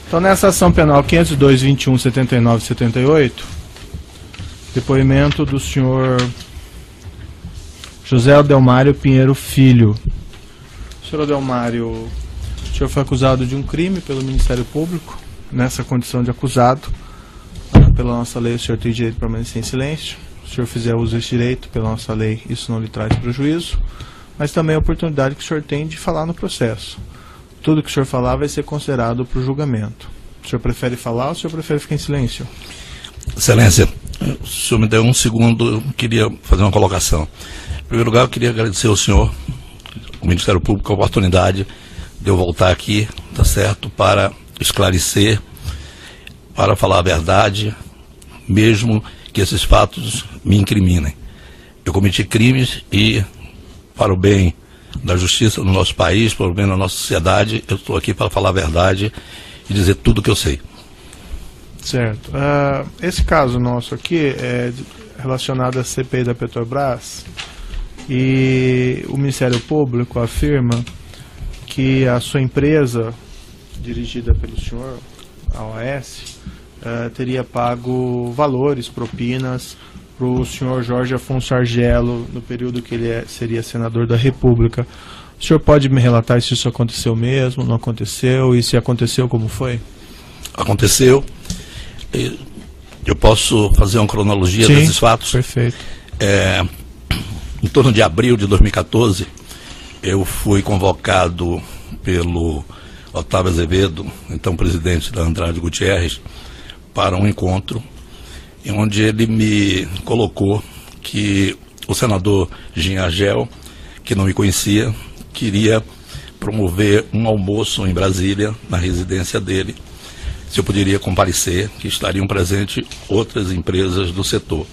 Então, nessa ação penal 502.21.79.78, depoimento do senhor José Adelmário Pinheiro Filho. Senhor Adelmário, o senhor foi acusado de um crime pelo Ministério Público. Nessa condição de acusado, pela nossa lei, o senhor tem direito de permanecer em silêncio. Se o senhor fizer uso desse direito, pela nossa lei, isso não lhe traz prejuízo, mas também a oportunidade que o senhor tem de falar no processo. Tudo que o senhor falar vai ser considerado para o julgamento. O senhor prefere falar ou o senhor prefere ficar em silêncio? Excelência, o senhor me deu um segundo, eu queria fazer uma colocação. Em primeiro lugar, eu queria agradecer ao senhor, o Ministério Público, a oportunidade de eu voltar aqui, tá certo, para esclarecer, para falar a verdade, mesmo que esses fatos me incriminem. Eu cometi crimes e, para o bem da justiça no nosso país, para o bem da nossa sociedade, eu estou aqui para falar a verdade e dizer tudo o que eu sei. Certo. Esse caso nosso aqui é relacionado à CPI da Petrobras e o Ministério Público afirma que a sua empresa, dirigida pelo senhor, a OAS, teria pago valores, propinas, para o senhor Jorge Afonso Argelo, no período que ele seria senador da República. O senhor pode me relatar se isso aconteceu mesmo, não aconteceu, e se aconteceu, como foi? Aconteceu. Eu posso fazer uma cronologia Sim, desses fatos? Perfeito. Em torno de abril de 2014, eu fui convocado pelo Otávio Azevedo, então presidente da Andrade Gutierrez, para um encontro onde ele me colocou que o senador Jean Argel, que não me conhecia, queria promover um almoço em Brasília, na residência dele, se eu poderia comparecer, que estariam presentes outras empresas do setor.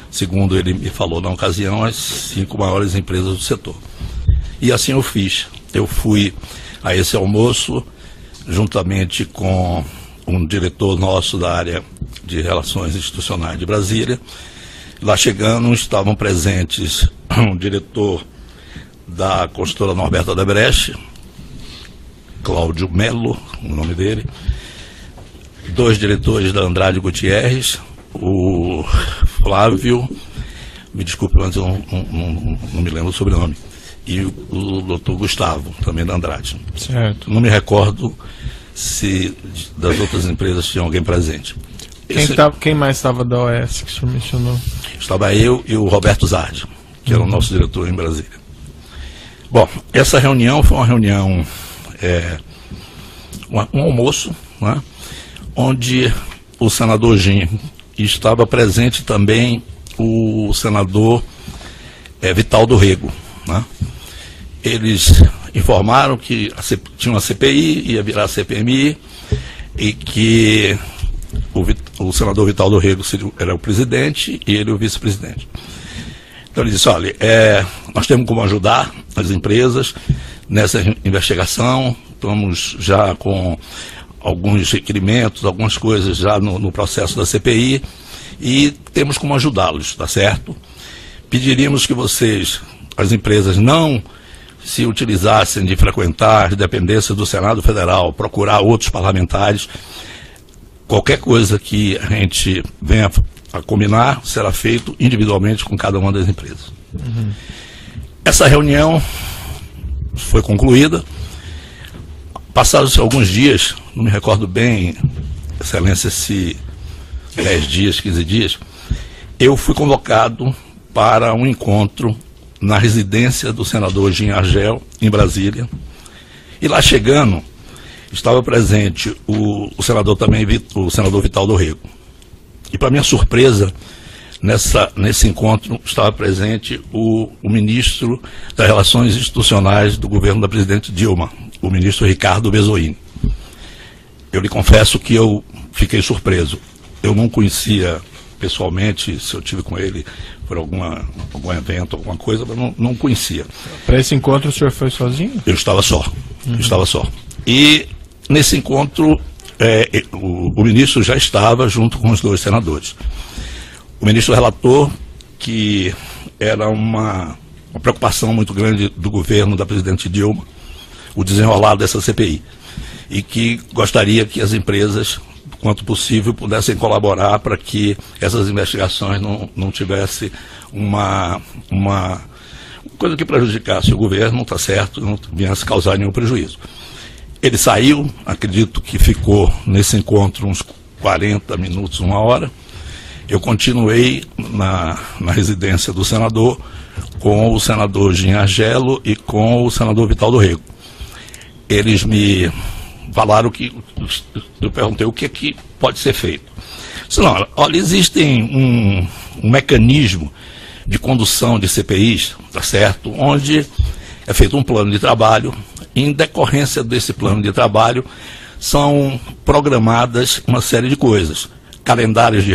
Segundo ele me falou na ocasião, as 5 maiores empresas do setor. E assim eu fiz. Eu fui a esse almoço, juntamente com um diretor nosso da área de Relações Institucionais de Brasília. Lá chegando, estavam presentes um diretor da construtora Norberto Odebrecht, Cláudio Melo, o nome dele, 2 diretores da Andrade Gutierrez, o Flávio, me desculpe, mas eu não me lembro o sobrenome, e o doutor Gustavo, também da Andrade. Certo. Não me recordo se das outras empresas tinha alguém presente. Quem mais estava da OAS que o senhor mencionou? Estava eu e o Roberto Zardi, que era o nosso diretor em Brasília. Bom, essa reunião foi uma reunião, um almoço, né, onde o senador Jean estava presente também o senador Vital do Rego, né? Eles informaram que tinha uma CPI, ia virar CPMI, e que o senador Vital do Rego era o presidente e ele o vice-presidente. Então ele disse, olha, nós temos como ajudar as empresas nessa investigação, estamos já com alguns requerimentos, algumas coisas já no processo da CPI, e temos como ajudá-los, tá certo? Pediríamos que vocês, as empresas, não se utilizassem de frequentar as dependências do Senado Federal, procurar outros parlamentares. Qualquer coisa que a gente venha a combinar será feito individualmente com cada uma das empresas. Uhum. Essa reunião foi concluída. Passados alguns dias, não me recordo bem, Excelência, se 10 dias, 15 dias, eu fui convocado para um encontro na residência do senador Jean Argel, em Brasília. E lá chegando, estava presente o senador também, o senador Vital do Rego. E para minha surpresa, nesse encontro estava presente o ministro das Relações Institucionais do governo da presidente Dilma, o ministro Ricardo Bezoini. Eu lhe confesso que eu fiquei surpreso. Eu não conhecia pessoalmente, se eu tive com ele por algum evento, alguma coisa, mas não conhecia. Para esse encontro o senhor foi sozinho? Eu estava só, estava só. E nesse encontro o ministro já estava junto com os 2 senadores. O ministro relatou que era uma preocupação muito grande do governo da presidente Dilma, o desenrolar dessa CPI. e que gostaria que as empresas, quanto possível, pudessem colaborar para que essas investigações não tivessem uma coisa que prejudicasse o governo, não está certo, não viesse causar nenhum prejuízo. Ele saiu, acredito que ficou nesse encontro uns 40 minutos, 1 hora. Eu continuei na residência do senador, com o senador Gingagelo e com o senador Vital do Rego. Eles me falaram que, eu perguntei o que pode ser feito. Disse, não, olha, existe um mecanismo de condução de CPIs, tá certo, onde é feito um plano de trabalho, e em decorrência desse plano de trabalho são programadas uma série de coisas, calendários de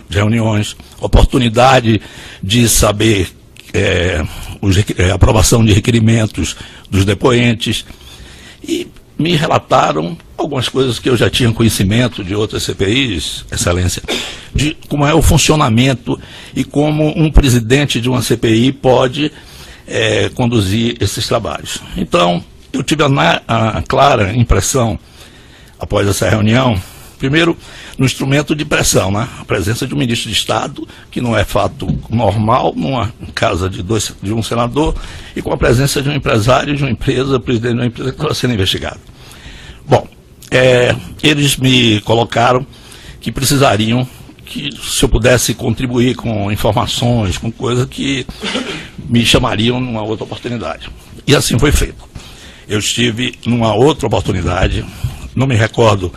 reuniões, oportunidade de saber aprovação de requerimentos dos depoentes, e me relataram algumas coisas que eu já tinha conhecimento de outras CPIs, Excelência, de como é o funcionamento e como um presidente de uma CPI pode conduzir esses trabalhos. Então, eu tive a clara impressão, após essa reunião, primeiro, no instrumento de pressão, né? A presença de um ministro de Estado, que não é fato normal, numa casa de um senador, e com a presença de um empresário, de uma empresa, presidente de uma empresa que estava sendo investigado. Bom, eles me colocaram que precisariam, que se eu pudesse contribuir com informações, com coisas que me chamariam numa outra oportunidade. E assim foi feito. Eu estive numa outra oportunidade, não me recordo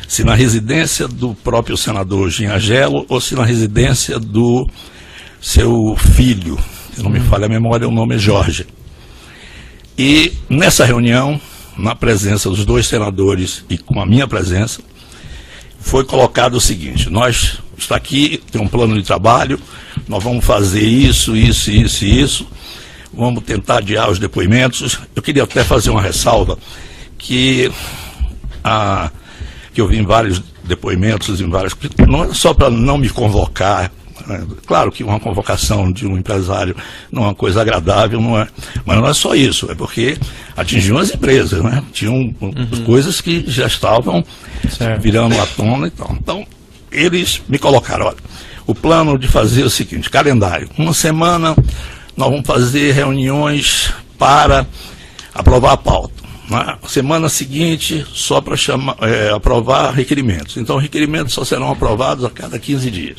se na residência do próprio senador Gingagelo ou se na residência do seu filho, se não me falha a memória, o nome é Jorge. E nessa reunião, na presença dos dois senadores e com a minha presença, foi colocado o seguinte: está aqui, tem um plano de trabalho, nós vamos fazer isso, isso, isso e isso, vamos tentar adiar os depoimentos. Eu queria até fazer uma ressalva que eu vi em vários depoimentos, não é só para não me convocar, né? Claro que uma convocação de um empresário não é uma coisa agradável, não é, mas não é só isso, é porque atingiu as empresas, né? Tinham coisas que já estavam virando à tona e tal. Então, eles me colocaram, olha, o plano de fazer é o seguinte, calendário, uma semana nós vamos fazer reuniões para aprovar a pauta. Na semana seguinte, só para aprovar requerimentos. Então, requerimentos só serão aprovados a cada 15 dias.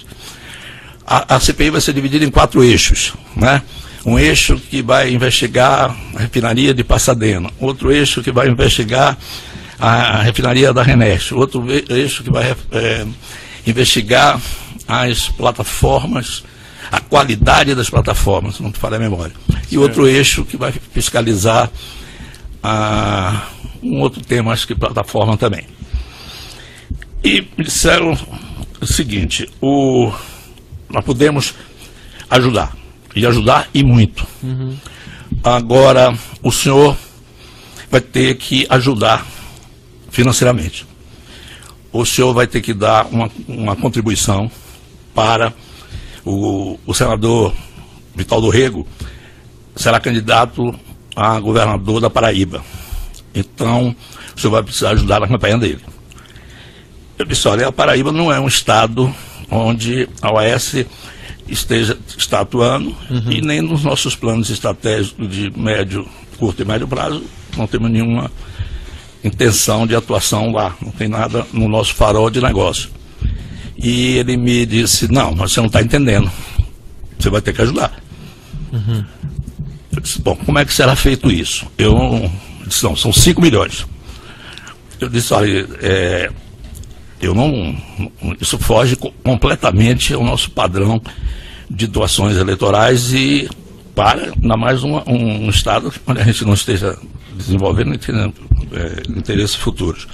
A CPI vai ser dividida em 4 eixos, né? Um eixo que vai investigar a refinaria de Passadena, outro eixo que vai investigar a refinaria da Reneste, outro eixo que vai investigar as plataformas, a qualidade das plataformas, não te falei a memória. E outro eixo que vai fiscalizar um outro tema, acho que plataforma também. E me disseram o seguinte, nós podemos ajudar, e muito. Agora, o senhor vai ter que ajudar financeiramente. O senhor vai ter que dar uma contribuição para o senador Vital do Rego, será candidato a governador da Paraíba. Então, o senhor vai precisar ajudar na campanha dele. Eu disse, olha, a Paraíba não é um estado onde a OAS está atuando, e nem nos nossos planos estratégicos de curto e médio prazo, não temos nenhuma intenção de atuação lá, não tem nada no nosso farol de negócio. E ele me disse, não, mas você não está entendendo, você vai ter que ajudar. Eu disse, bom, como é que será feito isso? Eu disse, não, são 5 milhões. Eu disse, olha, isso foge completamente ao nosso padrão de doações eleitorais e para, ainda mais um estado onde a gente não esteja desenvolvendo interesses futuros.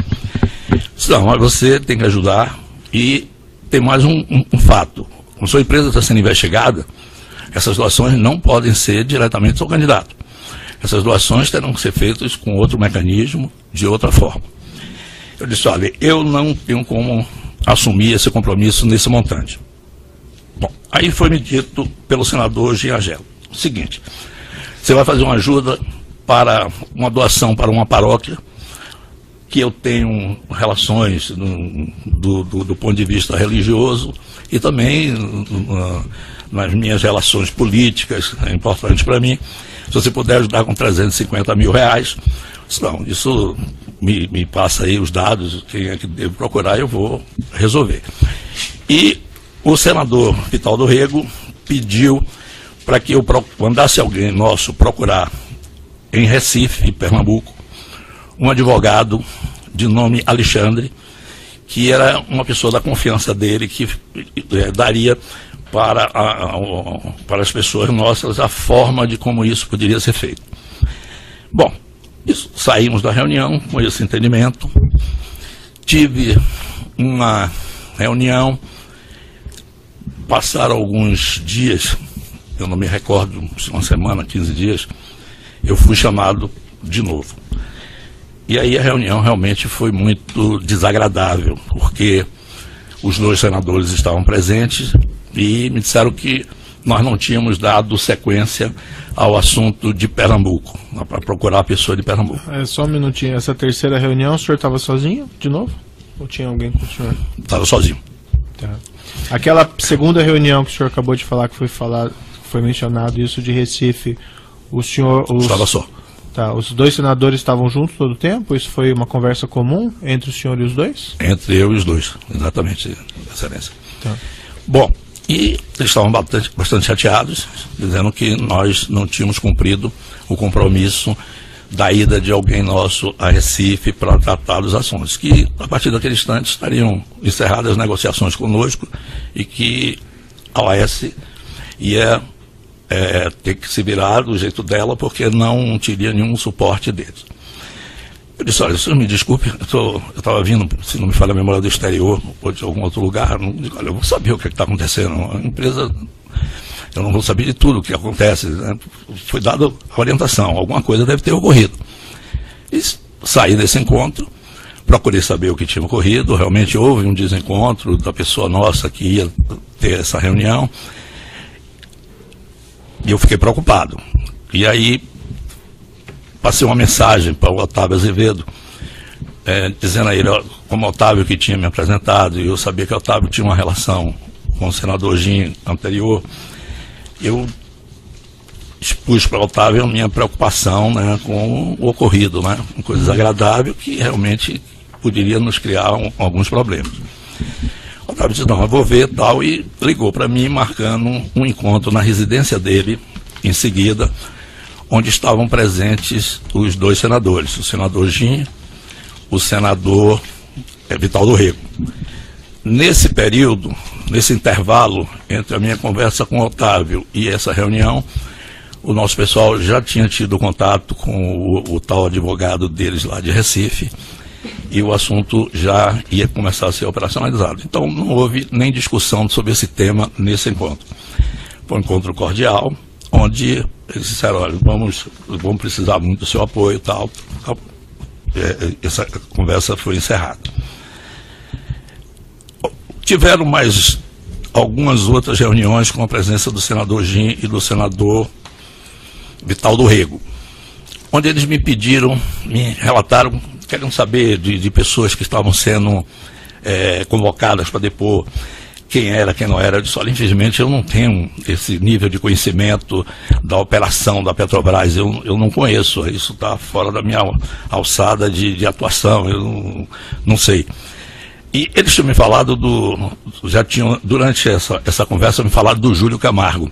Não, mas você tem que ajudar. E tem mais um fato, como sua empresa está sendo investigada, essas doações não podem ser diretamente ao candidato. Essas doações terão que ser feitas com outro mecanismo, de outra forma. Eu disse, olha, eu não tenho como assumir esse compromisso nesse montante. Bom, aí foi me dito pelo senador Gingagelo o seguinte, você vai fazer uma ajuda para uma doação para uma paróquia que eu tenho relações do ponto de vista religioso e também nas minhas relações políticas, é importante para mim. Se você puder ajudar com 350 mil reais, não, isso me passa aí os dados, quem é que devo procurar, eu vou resolver. E o senador Vital do Rego pediu para que eu mandasse alguém nosso procurar em Recife, em Pernambuco, um advogado de nome Alexandre, que era uma pessoa da confiança dele, que daria para as pessoas nossas a forma de como isso poderia ser feito. Bom, saímos da reunião com esse entendimento. Tive uma reunião, passaram alguns dias, eu não me recordo, uma semana, 15 dias, eu fui chamado de novo. E aí a reunião realmente foi muito desagradável, porque os dois senadores estavam presentes e me disseram que nós não tínhamos dado sequência ao assunto de Pernambuco, para procurar a pessoa de Pernambuco. Só um minutinho, essa terceira reunião, o senhor estava sozinho, de novo? Ou tinha alguém com o senhor? Estava sozinho. Tá. Aquela segunda reunião que o senhor acabou de falar, que foi mencionado isso de Recife, o senhor... Estava só. Tá, os dois senadores estavam juntos todo o tempo? Isso foi uma conversa comum entre o senhor e os dois? Entre eu e os dois, exatamente, Excelência. Tá. Bom, e eles estavam bastante chateados, dizendo que nós não tínhamos cumprido o compromisso da ida de alguém nosso a Recife para tratar dos assuntos, que a partir daquele instante estariam encerradas as negociações conosco e que a OAS ia ter que se virar do jeito dela, porque não teria nenhum suporte deles. Eu disse, olha, senhor me desculpe, eu estava vindo, se não me falha a memória, do exterior ou de algum outro lugar, olha, eu vou saber o que está acontecendo. A empresa, eu não vou saber de tudo o que acontece, né? Foi dada a orientação, alguma coisa deve ter ocorrido. E saí desse encontro, procurei saber o que tinha ocorrido, realmente houve um desencontro da pessoa nossa que ia ter essa reunião, e eu fiquei preocupado. E aí passei uma mensagem para o Otávio Azevedo, dizendo a ele, como o Otávio que tinha me apresentado, e eu sabia que o Otávio tinha uma relação com o senador Gin anterior, eu expus para o Otávio a minha preocupação, né, com o ocorrido, né, uma coisa desagradável que realmente poderia nos criar alguns problemas. O Otávio disse, não, eu vou ver tal, e ligou para mim marcando um encontro na residência dele, em seguida, onde estavam presentes os dois senadores, o senador Gin, o senador Vital do Rego. Nesse período, nesse intervalo entre a minha conversa com o Otávio e essa reunião, o nosso pessoal já tinha tido contato com o tal advogado deles lá de Recife, e o assunto já ia começar a ser operacionalizado. Então não houve nem discussão sobre esse tema nesse encontro. Foi um encontro cordial, onde eles disseram, olha, vamos precisar muito do seu apoio e tal. Essa conversa foi encerrada. Tiveram mais algumas outras reuniões com a presença do senador Gin e do senador Vital do Rego, onde eles me pediram, me relataram, queriam saber de pessoas que estavam sendo convocadas para depor, quem era, quem não era. Eu disse, olha, infelizmente eu não tenho esse nível de conhecimento da operação da Petrobras, eu não conheço, isso está fora da minha alçada de atuação, eu não sei. E eles tinham me falado já tinham, durante essa conversa, me falado do Júlio Camargo.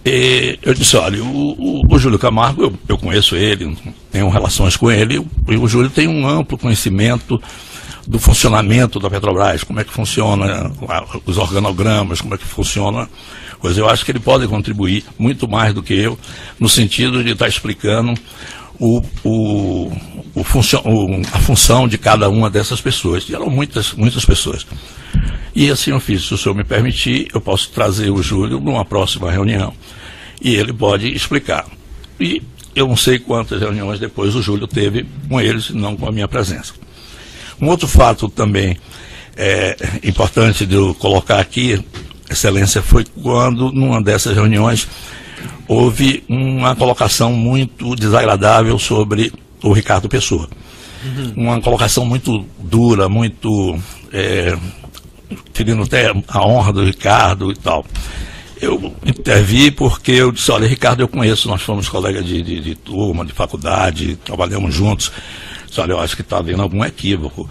E eu disse, olha, o Júlio Camargo, eu conheço ele, tenho relações com ele, e o Júlio tem um amplo conhecimento do funcionamento da Petrobras, como é que funciona os organogramas, como é que funciona, pois eu acho que ele pode contribuir muito mais do que eu, no sentido de estar explicando a função de cada uma dessas pessoas. E eram muitas pessoas. E assim eu fiz, se o senhor me permitir, eu posso trazer o Júlio numa próxima reunião e ele pode explicar. E eu não sei quantas reuniões depois o Júlio teve com eles, não com a minha presença. Um outro fato também importante de eu colocar aqui, Excelência, foi quando, numa dessas reuniões, houve uma colocação muito desagradável sobre o Ricardo Pessoa. uma colocação muito dura, muito ferindo até a honra do Ricardo e tal. Eu intervi porque eu disse, olha, Ricardo eu conheço, nós fomos colegas de turma, de faculdade, trabalhamos juntos. Disse, olha, eu acho que está havendo algum equívoco.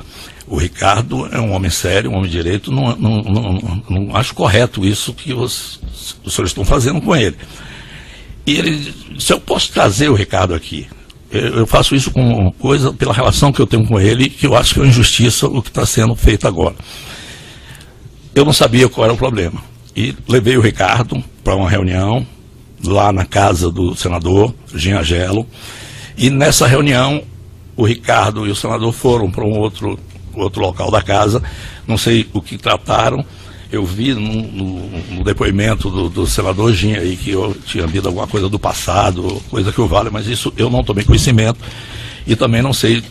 O Ricardo é um homem sério, um homem de direito, não acho correto isso que os senhores estão fazendo com ele. E ele disse, eu posso trazer o Ricardo aqui. Eu faço isso com coisa, pela relação que eu tenho com ele, que eu acho que é uma injustiça o que está sendo feito agora. Eu não sabia qual era o problema. E levei o Ricardo para uma reunião lá na casa do senador Ginhagelo. E nessa reunião, o Ricardo e o senador foram para um outro local da casa. Não sei o que trataram. Eu vi no depoimento do senador Ginha aí que eu tinha visto alguma coisa do passado, coisa que eu vale, mas isso eu não tomei conhecimento. E também não sei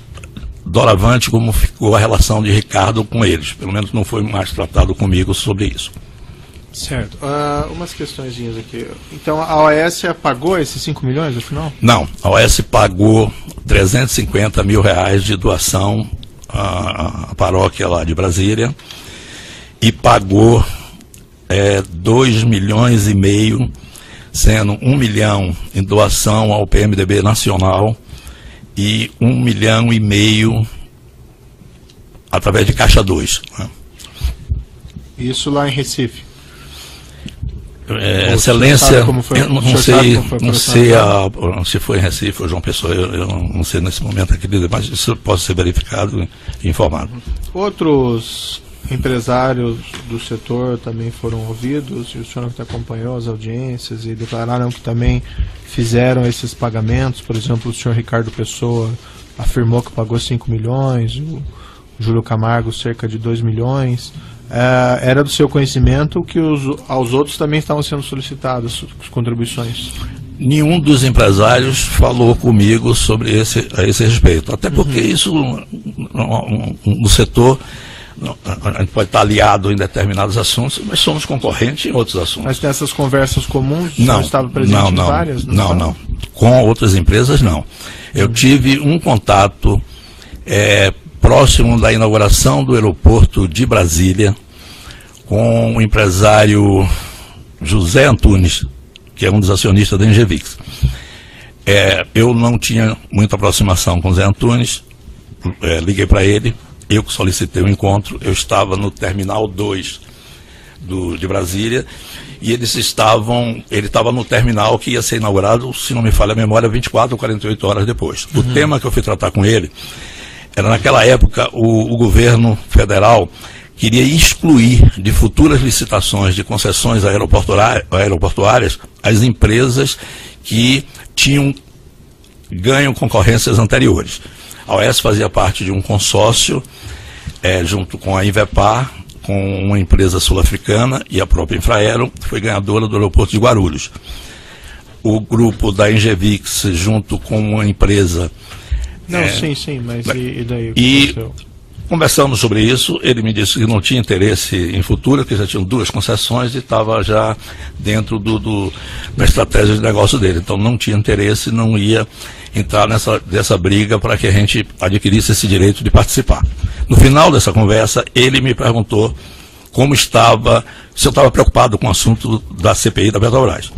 doravante como ficou a relação de Ricardo com eles. Pelo menos não foi mais tratado comigo sobre isso. Certo. Umas questõezinhas aqui. Então a OAS pagou esses 5 milhões no final? Não, a OAS pagou 350 mil reais de doação à paróquia lá de Brasília e pagou 2 milhões e meio, sendo 1 milhão em doação ao PMDB Nacional e 1 milhão e meio através de Caixa 2. Né? Isso lá em Recife? Excelência, eu não sei se foi em Recife ou João Pessoa, eu não sei nesse momento aqui, mas isso pode ser verificado e informado. Outros empresários do setor também foram ouvidos, e o senhor que acompanhou as audiências e declararam que também fizeram esses pagamentos. Por exemplo, o senhor Ricardo Pessoa afirmou que pagou 5 milhões, o Júlio Camargo cerca de 2 milhões. Era do seu conhecimento que aos outros também estavam sendo solicitadas as contribuições? Nenhum dos empresários falou comigo sobre a esse respeito, até porque isso no setor a gente pode estar aliado em determinados assuntos, mas somos concorrentes em outros assuntos. Mas nessas conversas comuns não estava presente em várias? Não. Com outras empresas não. Eu tive um contato próximo da inauguração do aeroporto de Brasília, com o empresário José Antunes, que é um dos acionistas da Engevix. Eu não tinha muita aproximação com o José Antunes, liguei para ele, eu que solicitei o encontro, eu estava no Terminal 2 de Brasília, e ele estava no terminal que ia ser inaugurado, se não me falha a memória, 24 ou 48 horas depois. O tema que eu fui tratar com ele era, naquela época, o governo federal queria excluir de futuras licitações de concessões aeroportuárias as empresas que tinham ganho concorrências anteriores. A OAS fazia parte de um consórcio, junto com a Invepar, com uma empresa sul-africana, e a própria Infraero foi ganhadora do aeroporto de Guarulhos. O grupo da Engevix, junto com uma empresa... Sim, mas e daí? E conversamos sobre isso, ele me disse que não tinha interesse em futuro, que já tinham 2 concessões e estava já dentro da estratégia de negócio dele. Então não tinha interesse, não ia entrar nessa briga para que a gente adquirisse esse direito de participar. No final dessa conversa, ele me perguntou como estava, se eu estava preocupado com o assunto da CPI da Petrobras.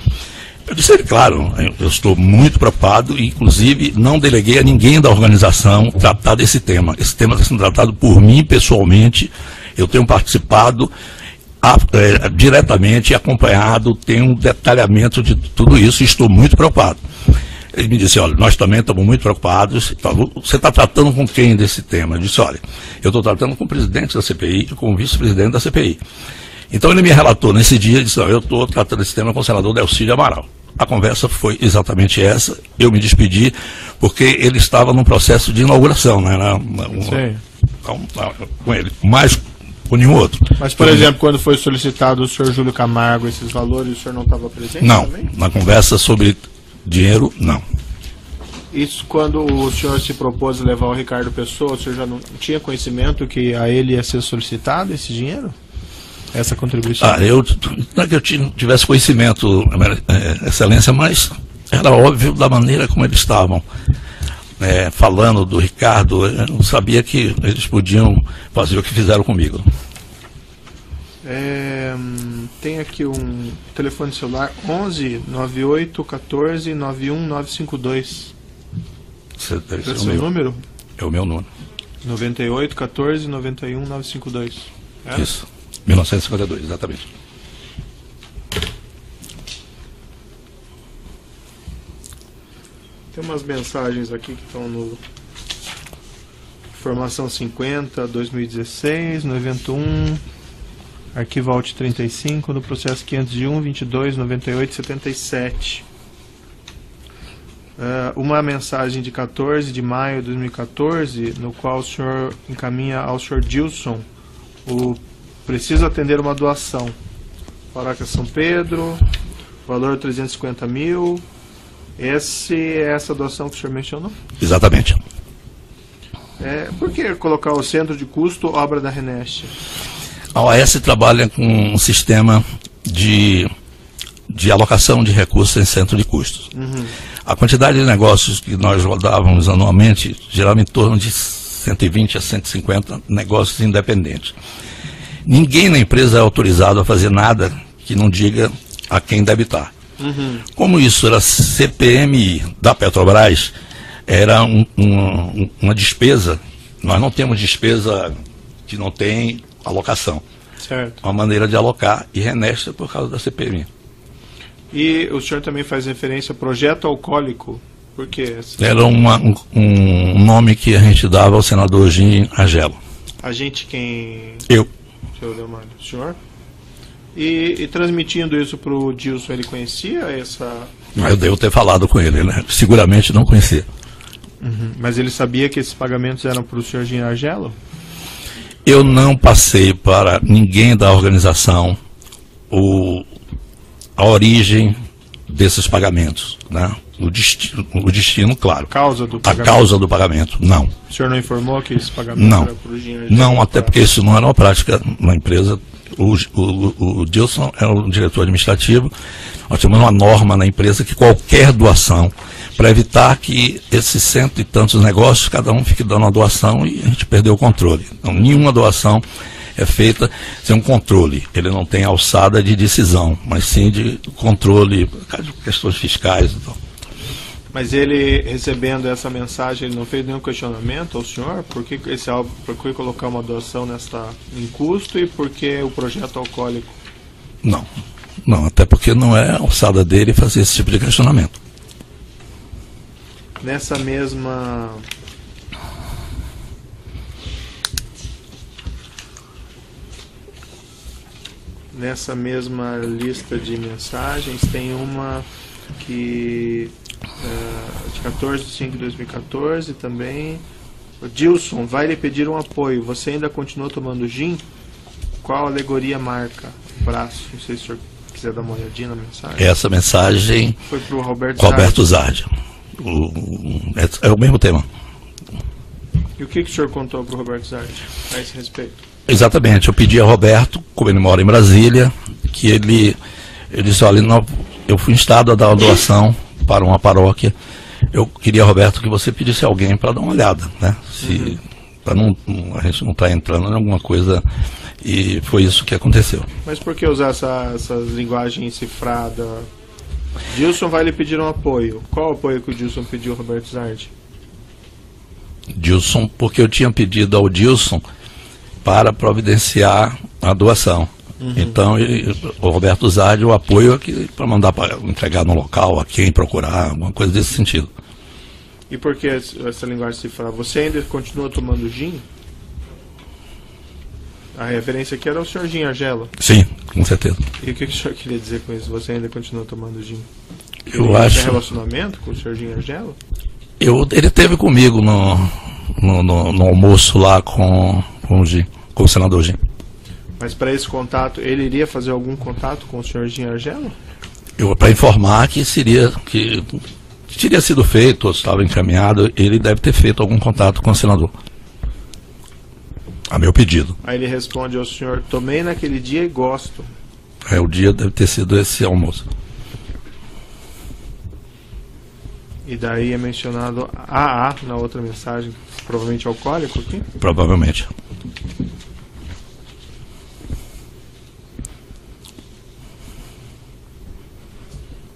Eu disse, claro, eu estou muito preocupado, e inclusive não deleguei a ninguém da organização tratar desse tema. Esse tema está sendo tratado por mim pessoalmente, eu tenho participado diretamente, acompanhado, tenho um detalhamento de tudo isso e estou muito preocupado. Ele me disse, olha, nós também estamos muito preocupados. Você está tratando com quem desse tema? Eu disse, olha, eu estou tratando com o presidente da CPI e com o vice-presidente da CPI. Então ele me relatou nesse dia e disse, eu estou tratando esse tema com o senador Delcídio Amaral. A conversa foi exatamente essa, eu me despedi, porque ele estava num processo de inauguração, né? Com ele, mais com nenhum outro. Mas, por exemplo, quando foi solicitado o senhor Júlio Camargo esses valores, o senhor não estava presente? Não, também? Na conversa sobre dinheiro, não. Isso quando o senhor se propôs a levar o Ricardo Pessoa, o senhor já não tinha conhecimento que a ele ia ser solicitado esse dinheiro? Essa contribuição? Não é que eu tivesse conhecimento, Excelência, mas era óbvio da maneira como eles estavam falando do Ricardo, eu não sabia que eles podiam fazer o que fizeram comigo. Tem aqui um telefone celular 11 98 14 91 952. Esse deve ser Esse é o número? É o meu número. 98 14 91 952. Isso, 1952, exatamente. Tem umas mensagens aqui que estão no Informação 50, 2016, no evento 1, arquivo AUT 35, no processo 501, 22, 98, 77. Uma mensagem de 14 de maio de 2014, no qual o senhor encaminha ao senhor Dilson o preciso atender uma doação. Paróquia São Pedro, valor 350 mil. Essa doação que o senhor mencionou? Exatamente. Por que colocar o centro de custo obra da Reneste? A OAS trabalha com um sistema de alocação de recursos em centro de custos. A quantidade de negócios que nós rodávamos anualmente girava em torno de 120 a 150 negócios independentes. Ninguém na empresa é autorizado a fazer nada que não diga a quem debitar. Como isso era CPMI da Petrobras, era uma despesa, nós não temos despesa que não tem alocação. Certo. Uma maneira de alocar e Reneste por causa da CPMI. E o senhor também faz referência a projeto alcoólico, por quê? Era um nome que a gente dava ao senador Jim Agelo. A gente quem... Eu. Senhor Leomar, o senhor? E transmitindo isso para o Dilson, ele conhecia essa... Eu devo ter falado com ele, né? Seguramente não conhecia. Mas ele sabia que esses pagamentos eram para o senhor Jim Agelo? Eu não passei para ninguém da organização a origem desses pagamentos, né? O destino, claro. A causa do pagamento? A causa do pagamento, não. O senhor não informou que esse pagamento não. era para o Jim Agelo? Não, até porque isso não era uma prática na empresa. O Dilson é o diretor administrativo. Nós temos uma norma na empresa que qualquer doação, para evitar que esses cento e tantos negócios, cada um fique dando uma doação e a gente perdeu o controle. Então, nenhuma doação é feita sem um controle. Ele não tem alçada de decisão, mas sim de controle, questões fiscais. Então. Mas ele, recebendo essa mensagem, ele não fez nenhum questionamento ao senhor? Por que colocar uma doação em custo e por que o projeto alcoólico? Não, até porque não é a alçada dele fazer esse tipo de questionamento. Nessa mesma lista de mensagens tem uma que de 14 de 5 de 2014 também. O Dilson vai lhe pedir um apoio. Você ainda continua tomando gin? Qual alegoria marca? Braço. Não sei se o senhor quiser dar uma olhadinha na mensagem. Essa mensagem foi para o Roberto Zardi. É o mesmo tema. E o que o senhor contou para o Roberto Zardi a esse respeito? Exatamente. Eu pedi a Roberto, como ele mora em Brasília, que ele disse, olha, eu fui instado a dar uma doação para uma paróquia. Eu queria, Roberto, que você pedisse alguém para dar uma olhada, né? Para a gente não estar entrando em alguma coisa, e foi isso que aconteceu. Mas por que usar essa linguagem cifrada? Dilson vai lhe pedir um apoio. Qual o apoio que o Dilson pediu, Roberto Zardi? Dilson, porque eu tinha pedido ao Dilson para providenciar a doação. Então, o Roberto Zardi, o apoio aqui para mandar para entregar no local, a quem procurar, alguma coisa desse sentido. E por que essa linguagem cifrada? Você ainda continua tomando gin? A referência aqui era o senhor Jim Agelo. Sim, com certeza. E o que o senhor queria dizer com isso? Você ainda continua tomando gin? Eu acho... Tem relacionamento com o senhor Jim Agelo? Ele esteve comigo no almoço lá com o senador Jim. Mas para esse contato, ele iria fazer algum contato com o senhor Jim Agelo? Para informar que teria sido feito, ou estava encaminhado, ele deve ter feito algum contato com o senador. A meu pedido. Aí ele responde ao senhor, tomei naquele dia e gosto. O dia deve ter sido esse almoço. E daí é mencionado AA na outra mensagem, provavelmente alcoólico aqui? Provavelmente.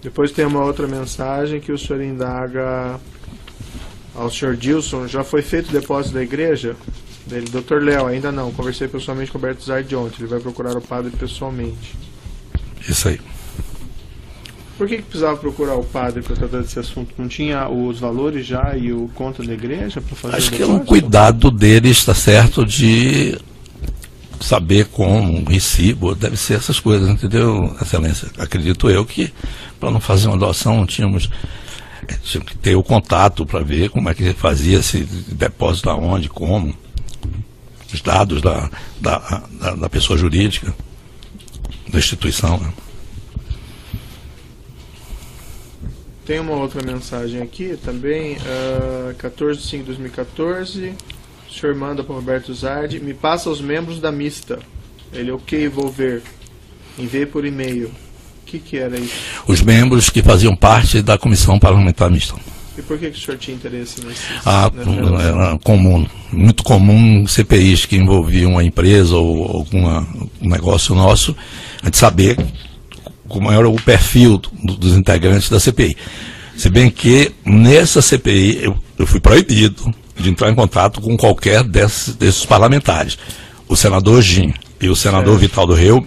Depois tem uma outra mensagem que o senhor indaga ao senhor Dilson: já foi feito o depósito da igreja? Dele, Dr. Léo, ainda não, conversei pessoalmente com o Alberto Zardi ontem, ele vai procurar o padre pessoalmente. Isso aí. Por que precisava procurar o padre para tratar desse assunto? Não tinha os valores já e o conta da igreja para fazer? Acho que é um cuidado deles, está certo, de saber como, recibo, deve ser essas coisas, entendeu, Excelência? Acredito eu que para não fazer uma doação tinha que ter o contato para ver como é que fazia esse depósito, aonde, como, os dados da pessoa jurídica, da instituição, né? Tem uma outra mensagem aqui também, 14/5/2014, o senhor manda para o Roberto Zardi: me passa os membros da mista. Ele, ok, vou ver. Enviei por e-mail. O que era isso? Os membros que faziam parte da Comissão Parlamentar Mista. E por que o senhor tinha interesse nesses? Era comum, muito comum CPIs que envolviam uma empresa ou algum negócio nosso, a gente saber como era o perfil dos integrantes da CPI. Se bem que nessa CPI eu fui proibido de entrar em contato com qualquer desses parlamentares. O senador Gin e o senador Vital do Rego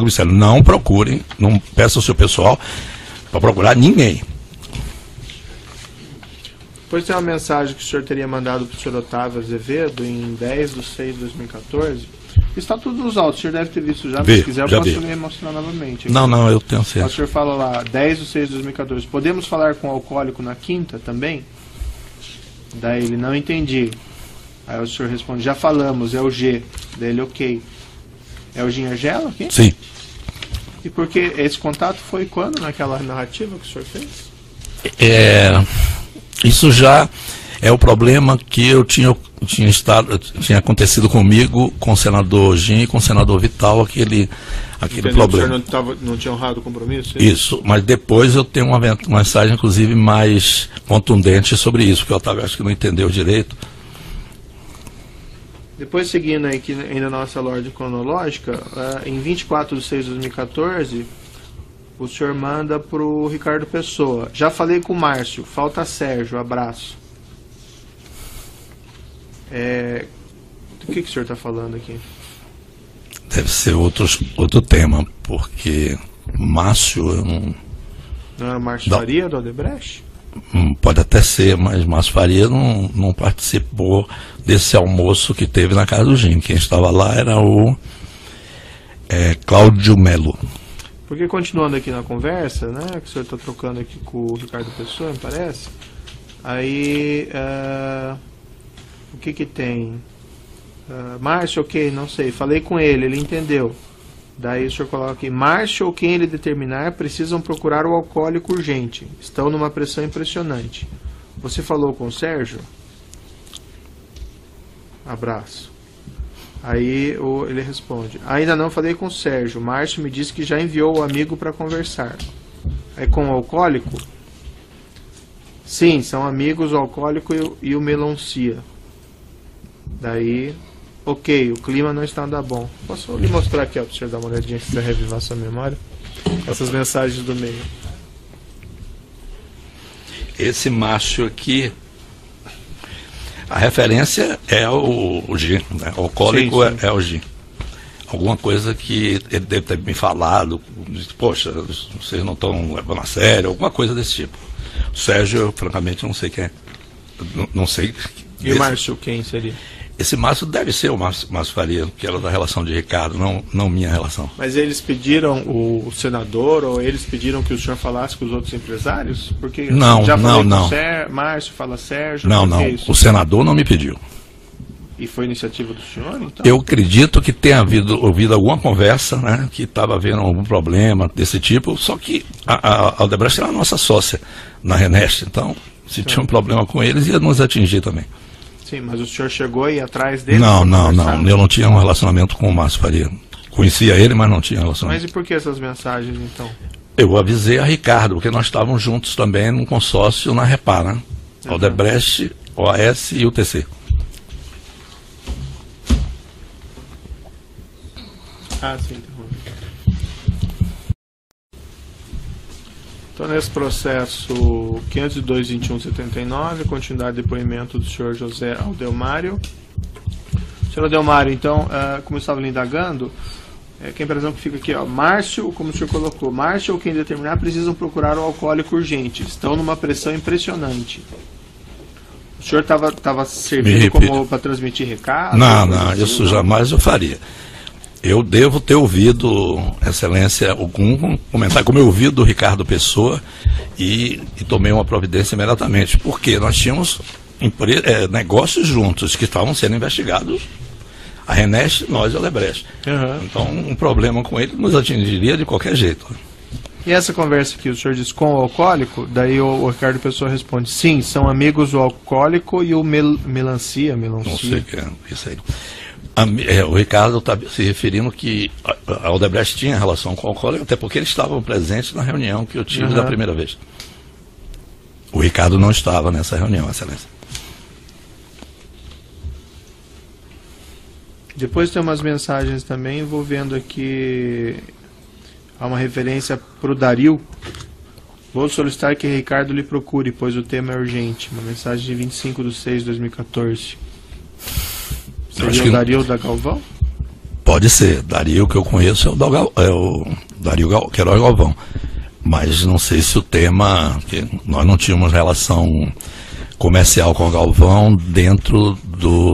disseram: não procurem, não peçam ao seu pessoal para procurar ninguém. Depois tem uma mensagem que o senhor teria mandado para o senhor Otávio Azevedo em 10/6/2014. Está tudo nos autos, o senhor deve ter visto já, mas se quiser eu posso ler e mostrar novamente. Aqui. Não, eu tenho certeza. O senhor fala lá, 10/6/2014, podemos falar com o alcoólico na quinta também? Daí ele, não entendi. Aí o senhor responde: já falamos, é o G. Daí ele, ok. É o Ginhagelo aqui? Sim. E por que esse contato foi quando, naquela narrativa que o senhor fez? Isso já é o problema que eu tinha acontecido comigo, com o senador Gin e com o senador Vital, aquele problema. O senhor não tinha honrado o compromisso? Isso, mas depois eu tenho uma mensagem, inclusive, mais contundente sobre isso, porque o Otávio acho que não entendeu direito. Depois, seguindo aí que ainda na nossa ordem cronológica, em 24/6/2014, o senhor manda para o Ricardo Pessoa: já falei com o Márcio, falta Sérgio, abraço. Do que o senhor está falando aqui? Deve ser outro tema, porque Márcio eu não... Não era o Márcio Faria do Odebrecht? Pode até ser, mas Márcio Faria não participou desse almoço que teve na casa do Gin. Quem estava lá era o Cláudio Melo. Porque continuando aqui na conversa, né, que o senhor está trocando aqui com o Ricardo Pessoa, me parece, aí o que tem? Márcio, ok, não sei, falei com ele, ele entendeu. Daí o senhor coloca aqui: Márcio ou quem ele determinar precisam procurar o alcoólico urgente. Estão numa pressão impressionante. Você falou com o Sérgio? Abraço. Aí ele responde: ainda não falei com o Sérgio. Márcio me disse que já enviou o amigo para conversar. Aí com o alcoólico? Sim, são amigos o alcoólico e o melancia. Daí... ok, o clima não está nada bom. Posso lhe mostrar aqui, ó, para o senhor dar uma olhadinha, se quiser revivar sua memória? Essas mensagens do meio. Esse Márcio aqui, a referência é o Gin, né? O alcoólico sim. É o Gin. Alguma coisa que ele deve ter me falado, poxa, vocês não estão levando a sério, alguma coisa desse tipo. O Sérgio, eu, francamente, não sei quem é. Não sei. E o Márcio, quem seria? Esse Márcio deve ser o Márcio Faria, que era da relação de Ricardo, não minha relação. Mas eles pediram o senador, ou eles pediram que o senhor falasse com os outros empresários? Porque não. Márcio fala Sérgio. Não. O senador não me pediu. E foi iniciativa do senhor, então? Eu acredito que tenha ouvido alguma conversa, né, que estava havendo algum problema desse tipo, só que a Odebrecht era a nossa sócia na Renest, então se tinha um problema com eles, ia nos atingir também. Sim, mas o senhor chegou aí atrás dele? Não. Eu não tinha um relacionamento com o Márcio Faria. Conhecia ele, mas não tinha relacionamento. Mas e por que essas mensagens, então? Eu avisei a Ricardo, porque nós estávamos juntos também num consórcio na Repar, né? Odebrecht, OAS e UTC. Ah, sim. Então, nesse processo 502.21.79, continuidade de depoimento do senhor José Aldelmário. Senhor Aldelmário, então, como eu estava lhe indagando, quem, por exemplo, fica aqui, ó, Márcio, como o senhor colocou, Márcio ou quem determinar precisam procurar o alcoólico urgente. Estão numa pressão impressionante. O senhor estava servindo como para transmitir recado? Não, isso jamais eu faria. Eu devo ter ouvido, Excelência, algum comentário, como eu ouvi do Ricardo Pessoa, e tomei uma providência imediatamente, porque nós tínhamos negócios juntos que estavam sendo investigados, a Renest, nós e a Odebrecht. Então, um problema com ele nos atingiria de qualquer jeito. E essa conversa que o senhor disse com o alcoólico, daí o Ricardo Pessoa responde, sim, são amigos o alcoólico e o melancia. Não sei o que é isso aí. O Ricardo está se referindo que a Odebrecht tinha relação com o alcoólico, até porque eles estavam presentes na reunião que eu tive da primeira vez. O Ricardo não estava nessa reunião, Excelência. Depois tem umas mensagens também envolvendo aqui, há uma referência para o Dario. Vou solicitar que Ricardo lhe procure, pois o tema é urgente. Uma mensagem de 25/6/2014. Seria o Dario da Galvão? Pode ser. Dario que eu conheço é o Dario Queiroz Galvão. Mas não sei se o tema, que nós não tínhamos relação comercial com o Galvão dentro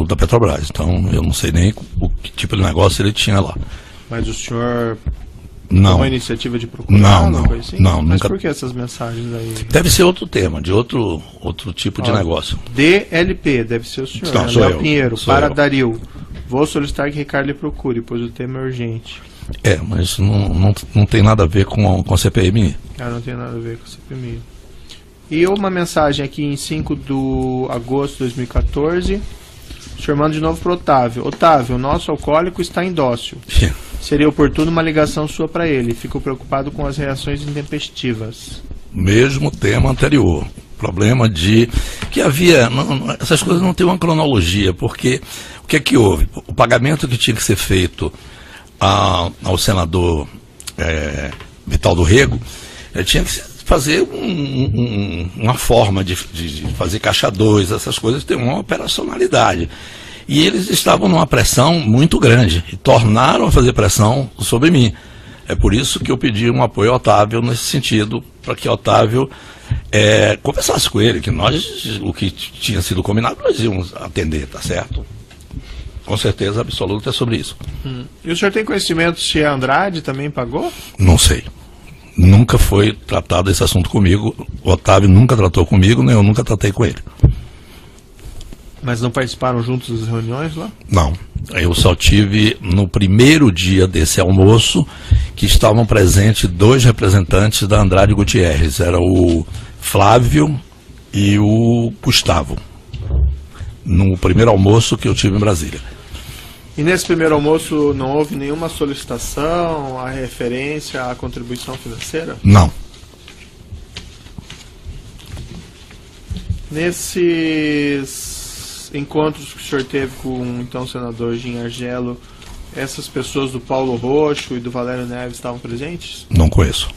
da Petrobras. Então eu não sei nem o que tipo de negócio ele tinha lá. Mas o senhor não. Uma iniciativa de procurar? Não, mas nunca. Por que essas mensagens aí? Deve ser outro tema, de outro tipo de negócio. DLP, deve ser o senhor. Não, sou eu. Pinheiro, para Dario. Vou solicitar que Ricardo lhe procure, pois o tema é urgente. Mas não tem nada a ver com a CPMI. Não tem nada a ver com a CPMI. E uma mensagem aqui em 5 de agosto de 2014. O senhor manda de novo para o Otávio. Otávio, o nosso alcoólico está indócil. Seria oportuno uma ligação sua para ele. Fico preocupado com as reações intempestivas. Mesmo tema anterior. Problema de que havia... essas coisas não têm uma cronologia, porque o que é que houve? O pagamento que tinha que ser feito ao senador Vital do Rego, tinha que fazer uma forma de fazer caixa 2, essas coisas têm uma operacionalidade. E eles estavam numa pressão muito grande e tornaram a fazer pressão sobre mim. É por isso que eu pedi um apoio ao Otávio nesse sentido, para que Otávio conversasse com ele, que nós, o que tinha sido combinado, nós íamos atender, tá certo? Com certeza absoluta é sobre isso. E o senhor tem conhecimento se a Andrade também pagou? Não sei. Nunca foi tratado esse assunto comigo. O Otávio nunca tratou comigo, nem eu nunca tratei com ele. Mas não participaram juntos das reuniões lá? Não. Eu só tive no primeiro dia desse almoço que estavam presentes 2 representantes da Andrade Gutierrez. Era o Flávio e o Gustavo. No primeiro almoço que eu tive em Brasília. E nesse primeiro almoço não houve nenhuma solicitação, a referência à contribuição financeira? Não. Nesses encontros que o senhor teve com então, o senador Gin Argelo, essas pessoas do Paulo Roxo e do Valério Neves estavam presentes? Não conheço.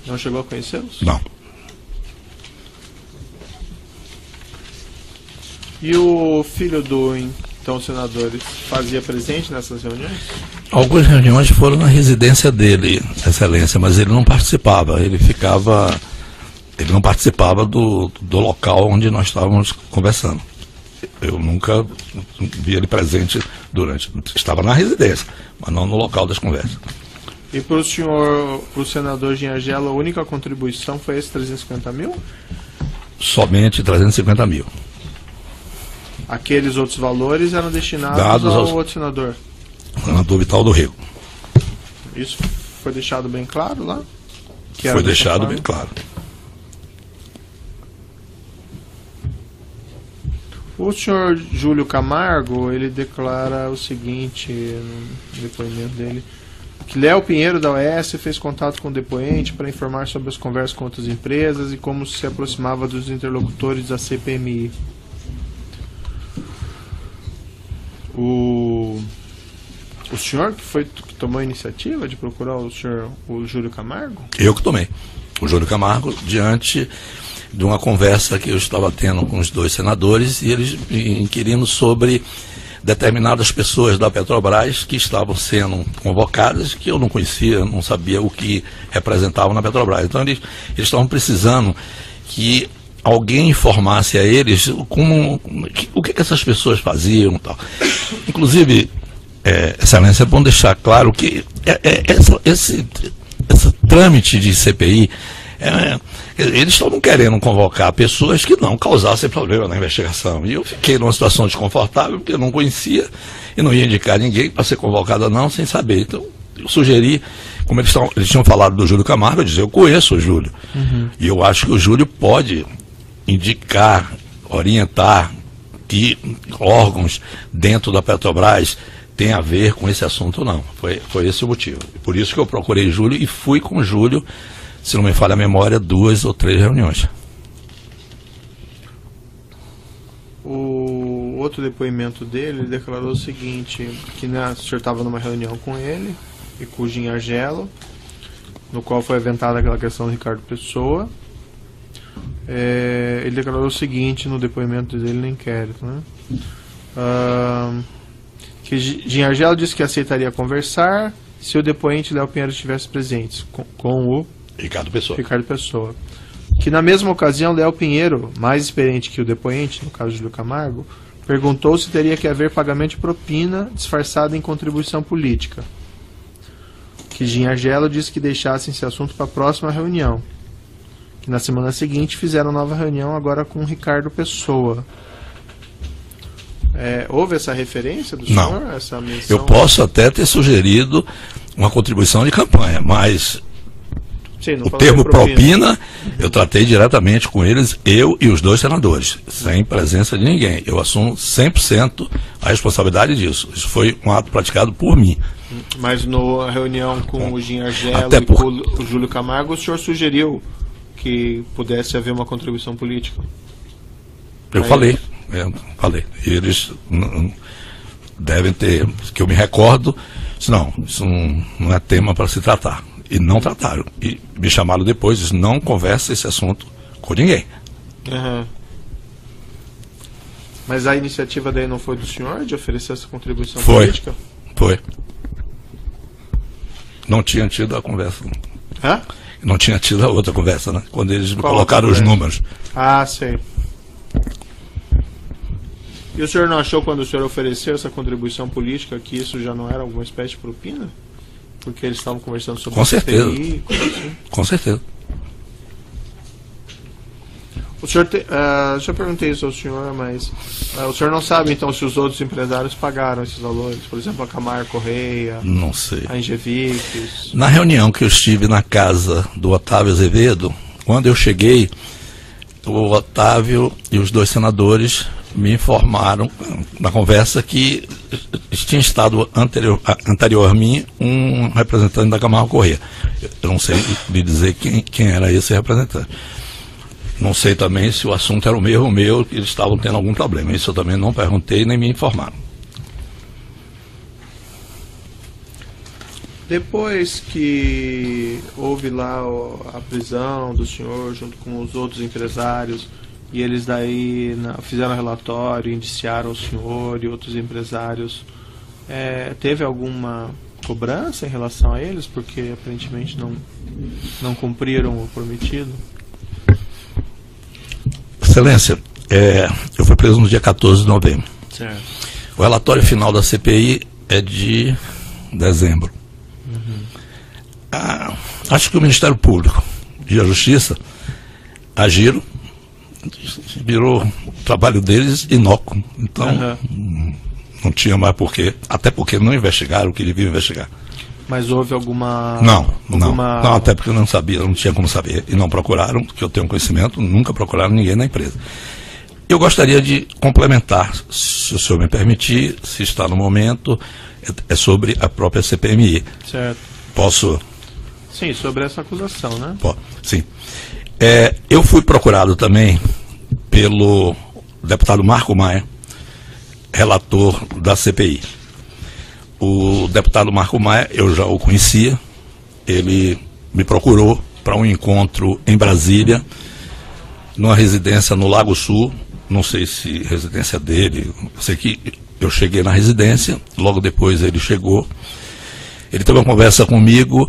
Não chegou a conhecê-los? Não. E o filho do então senador fazia presente nessas reuniões? Algumas reuniões foram na residência dele, Excelência, mas ele não participava. Ele não participava do local onde nós estávamos conversando. Eu nunca vi ele presente estava na residência, mas não no local das conversas. E para o senhor, para o senador Gin Argelo, a única contribuição foi esse 350 mil? Somente 350 mil. Aqueles outros valores eram destinados ao outro senador? Senador Vital do Rego. Isso foi deixado bem claro lá? Foi deixado bem claro. O senhor Júlio Camargo, ele declara o seguinte no depoimento dele. que Léo Pinheiro, da OAS, fez contato com o depoente para informar sobre as conversas com outras empresas e como se aproximava dos interlocutores da CPMI. O senhor que tomou a iniciativa de procurar o Júlio Camargo? Eu que tomei. O Júlio Camargo, diante de uma conversa que eu estava tendo com os dois senadores, e eles inquirindo sobre determinadas pessoas da Petrobras que estavam sendo convocadas, que eu não conhecia, não sabia o que representavam na Petrobras. Então eles estavam precisando que alguém informasse a eles o que essas pessoas faziam e tal. Inclusive, Excelência, é bom deixar claro que esse trâmite de CPI, eles estavam querendo convocar pessoas que não causassem problema na investigação. E eu fiquei numa situação desconfortável, porque eu não conhecia e não ia indicar ninguém para ser convocado ou não, sem saber. Então, eu sugeri, como eles tinham falado do Júlio Camargo, eu disse, eu conheço o Júlio. E eu acho que o Júlio pode indicar, orientar que órgãos dentro da Petrobras têm a ver com esse assunto ou não. Foi esse o motivo. Por isso que eu procurei Júlio e fui com o Júlio, se não me falha a memória, 2 ou 3 reuniões. O outro depoimento dele, ele declarou o seguinte, que o senhor estava numa reunião com ele e com o Jim Argelo, no qual foi aventada aquela questão do Ricardo Pessoa. Ele declarou o seguinte no depoimento dele no inquérito, né? Que Jim Argelo disse que aceitaria conversar se o depoente Léo Pinheiro estivesse presente com o Ricardo Pessoa. Que na mesma ocasião, Léo Pinheiro, mais experiente que o depoente, no caso de Júlio Camargo, perguntou se teria que haver pagamento de propina disfarçado em contribuição política. Que Jim Argelo disse que deixassem esse assunto para a próxima reunião. Que na semana seguinte fizeram nova reunião agora com o Ricardo Pessoa. Houve essa referência do senhor? Não. Essa menção? Eu posso até ter sugerido uma contribuição de campanha, mas Sim, o termo propina, eu tratei diretamente com eles, eu e os 2 senadores, sem presença de ninguém. Eu assumo 100% a responsabilidade disso. Isso foi um ato praticado por mim. Mas na reunião com o Jim Argelo e com o Júlio Camargo, o senhor sugeriu que pudesse haver uma contribuição política? Eu falei. E eles devem ter, que eu me recordo, não, isso não é tema para se tratar. E não trataram. E me chamaram depois, disse, não conversa esse assunto com ninguém. Mas a iniciativa daí não foi do senhor de oferecer essa contribuição política? Foi. Não tinha tido a conversa. Não tinha tido a outra conversa, né? Quando eles me colocaram os números. Ah, sei. E o senhor não achou, quando o senhor ofereceu essa contribuição política, que isso já não era alguma espécie de propina? Porque eles estavam conversando sobre com certeza. CPI, assim. Com certeza. O senhor já perguntei isso ao senhor, mas o senhor não sabe então se os outros empresários pagaram esses valores? Por exemplo, a Camargo Correia, não sei. A Ingevix. Na reunião que eu estive na casa do Otávio Azevedo, quando eu cheguei, o Otávio e os 2 senadores me informaram na conversa que tinha estado anterior a mim um representante da Camargo Correia. Eu não sei lhe dizer quem era esse representante. Não sei também se o assunto era o mesmo meu, que eles estavam tendo algum problema. Isso eu também não perguntei nem me informaram. Depois que houve lá a prisão do senhor junto com os outros empresários, e eles daí fizeram relatório, indiciaram o senhor e outros empresários, teve alguma cobrança em relação a eles, porque aparentemente não cumpriram o prometido? Excelência, eu fui preso no dia 14 de novembro. Certo. O relatório final da CPI é de dezembro. Acho que o Ministério Público e a Justiça agiram, virou o trabalho deles inócuo. Então, não tinha mais porquê, até porque não investigaram o que deviam investigar. Mas houve alguma... Não, até porque eu não sabia, não tinha como saber, e não procuraram, que eu tenho conhecimento, nunca procuraram ninguém na empresa. Eu gostaria de complementar, se o senhor me permitir, se está no momento, é sobre a própria CPMI. Certo. Posso? Sim, sobre essa acusação, né? Sim. Eu fui procurado também pelo deputado Marco Maia, relator da CPI. O deputado Marco Maia, eu já o conhecia, ele me procurou para um encontro em Brasília, numa residência no Lago Sul, não sei se residência dele, eu sei que eu cheguei na residência, logo depois ele chegou, ele teve uma conversa comigo,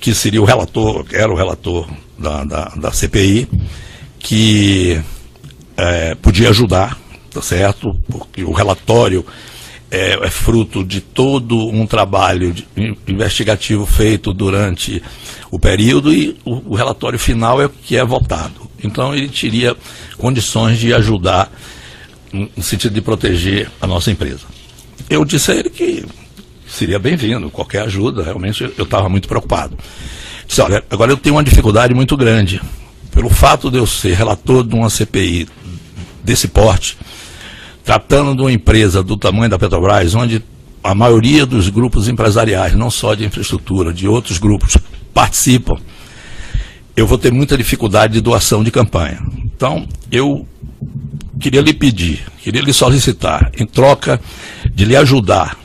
que seria o relator, que era o relator da CPI, que podia ajudar, tá certo? Porque o relatório é fruto de todo um trabalho investigativo feito durante o período e o relatório final é o que é votado. Então ele teria condições de ajudar no sentido de proteger a nossa empresa. Eu disse a ele que seria bem-vindo, qualquer ajuda, realmente eu estava muito preocupado. Disse, olha, agora eu tenho uma dificuldade muito grande, pelo fato de eu ser relator de uma CPI desse porte, tratando de uma empresa do tamanho da Petrobras, onde a maioria dos grupos empresariais, não só de infraestrutura, de outros grupos, participam, eu vou ter muita dificuldade de doação de campanha. Então, eu queria lhe pedir, queria lhe solicitar, em troca de lhe ajudar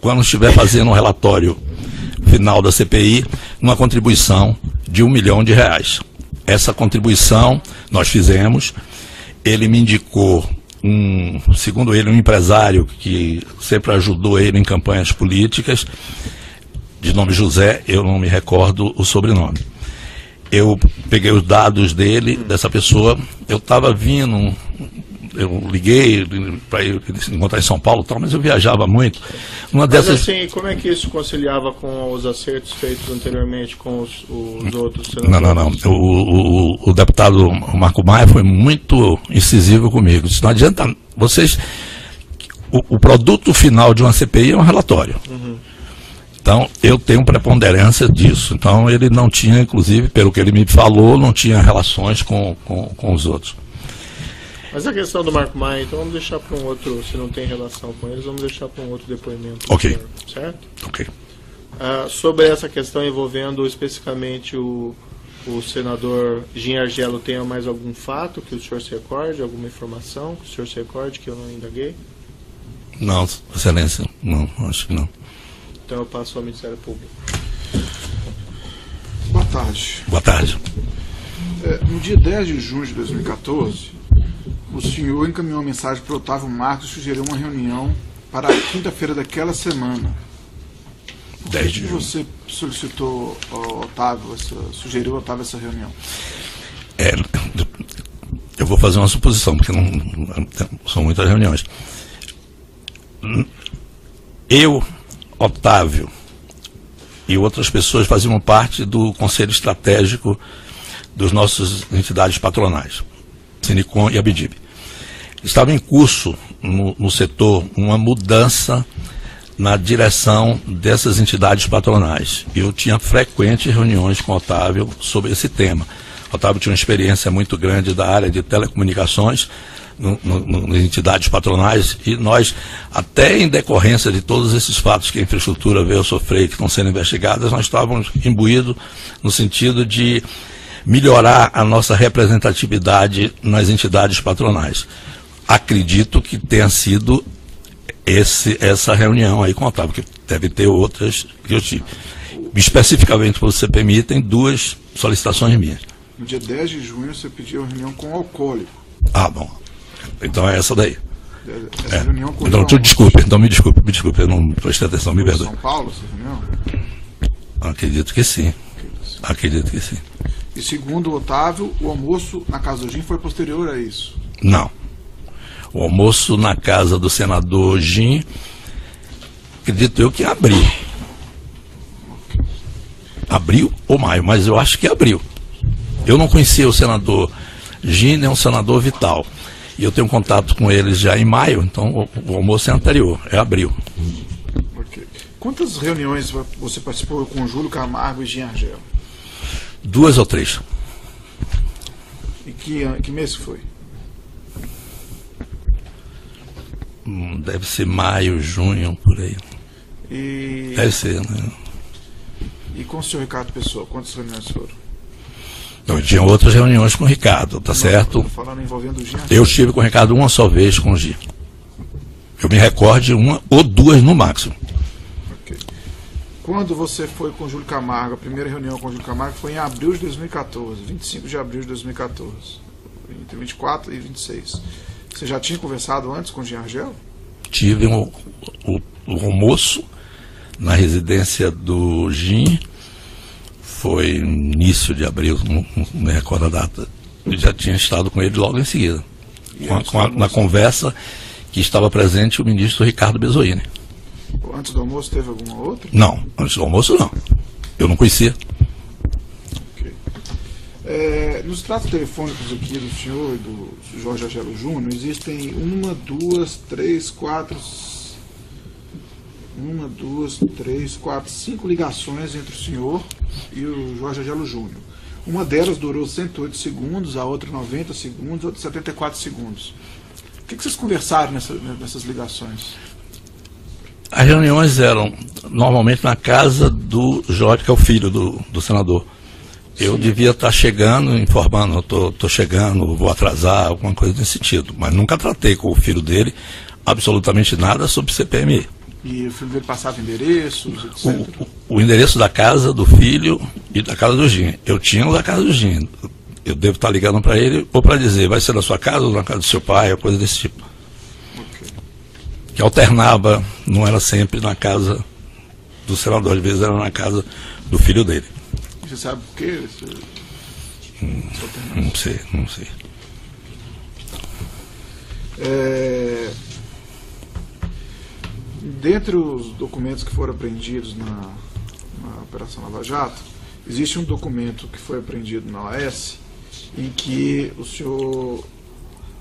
quando estiver fazendo um relatório final da CPI, uma contribuição de R$1 milhão. Essa contribuição nós fizemos, ele me indicou segundo ele, um empresário que sempre ajudou ele em campanhas políticas, de nome José, eu não me recordo o sobrenome. Eu peguei os dados dele, dessa pessoa, eu estava vindo, eu liguei para ele encontrar em São Paulo, mas eu viajava muito. Mas assim, como é que isso conciliava com os acertos feitos anteriormente com os outros senadores? Não. O deputado Marco Maia foi muito incisivo comigo. Disse, não adianta, vocês... O produto final de uma CPI é um relatório. Uhum. Então, eu tenho preponderância disso. Então, ele não tinha, inclusive, pelo que ele me falou, não tinha relações com os outros. Mas a questão do Marco Maia, então vamos deixar para um outro, se não tem relação com eles, vamos deixar para um outro depoimento. Ok. Senhor, certo? Ok. Sobre essa questão envolvendo especificamente o senador Gin Argelo, tem mais algum fato que o senhor se recorde, alguma informação que o senhor se recorde que eu não indaguei? Não, excelência, não, acho que não. Então eu passo ao Ministério Público. Boa tarde. Boa tarde. No dia 10 de junho de 2014, o senhor encaminhou uma mensagem para o Otávio Marcos e sugeriu uma reunião para a quinta-feira daquela semana. Por 10 de que junho. você solicitou ao Otávio, sugeriu ao Otávio essa reunião? Eu vou fazer uma suposição, porque não são muitas reuniões. Eu, Otávio e outras pessoas faziam parte do Conselho Estratégico das nossas entidades patronais, Sinicom e Abdib. Estava em curso no setor uma mudança na direção dessas entidades patronais. Eu tinha frequentes reuniões com o Otávio sobre esse tema. O Otávio tinha uma experiência muito grande da área de telecomunicações, nas entidades patronais, e nós, até em decorrência de todos esses fatos que a infraestrutura veio a sofrer e que estão sendo investigadas, nós estávamos imbuídos no sentido de melhorar a nossa representatividade nas entidades patronais. Acredito que tenha sido essa reunião aí com o Otávio, que deve ter outras que eu tive. Especificamente, se você permitem, 2 solicitações minhas. No dia 10 de junho você pediu uma reunião com o alcoólico. Ah, bom. Então é essa daí. Essa reunião com então, me desculpe, eu não prestei atenção, me perdoe. São Paulo, essa reunião? Acredito que sim. Acredito que sim. E segundo o Otávio, o almoço na casa do Gin foi posterior a isso? Não. O almoço na casa do senador Gin, acredito eu que abriu. Abril ou maio, mas eu acho que abril. Eu não conhecia o senador Gin nem o senador Vital. E eu tenho contato com eles já em maio, então o almoço é anterior, é abril. Okay. Quantas reuniões você participou com Júlio Camargo e Gin Argelo? 2 ou 3. E que mês foi? Deve ser maio, junho, por aí. E... Deve ser, né? E com o senhor Ricardo Pessoa, quantas reuniões foram? Eu tinha outras reuniões com o Ricardo, tá certo? Falando envolvendo o Jean. Eu estive com o Ricardo uma só vez com o Jean. Eu me recordo de uma ou duas no máximo. Okay. Quando você foi com o Júlio Camargo, a primeira reunião com o Júlio Camargo foi em abril de 2014, 25 de abril de 2014, entre 24 e 26. Você já tinha conversado antes com o Jean Argel? Tive o almoço na residência do Jean, foi início de abril, não me recordo a data. Eu já tinha estado com ele logo em seguida, na conversa que estava presente o ministro Ricardo Bezoini. Antes do almoço teve alguma outra? Não, antes do almoço não. Eu não conhecia. Okay. Nos tratos telefônicos aqui do senhor e do Jorge Argelo Júnior, existem 1, 2, 3, 4, 5 ligações entre o senhor e o Jorge Argelo Júnior. Uma delas durou 108 segundos, a outra 90 segundos, a outra 74 segundos. O que vocês conversaram nessas ligações? As reuniões eram normalmente na casa do Jorge, que é o filho do senador. Eu devia estar chegando, informando, estou chegando, vou atrasar, alguma coisa nesse sentido. Mas nunca tratei com o filho dele absolutamente nada sobre CPMI. E o filho dele passava endereços, etc? O endereço da casa do filho e da casa do Jean. Eu tinha o da casa do Jean. Eu devo estar ligando para ele ou para dizer, vai ser na sua casa ou na casa do seu pai, coisa desse tipo. Okay. Que alternava, não era sempre na casa do senador, às vezes era na casa do filho dele. Você sabe por quê? Não sei. Dentre os documentos que foram apreendidos na Operação Lava Jato, existe um documento que foi apreendido na OAS em que o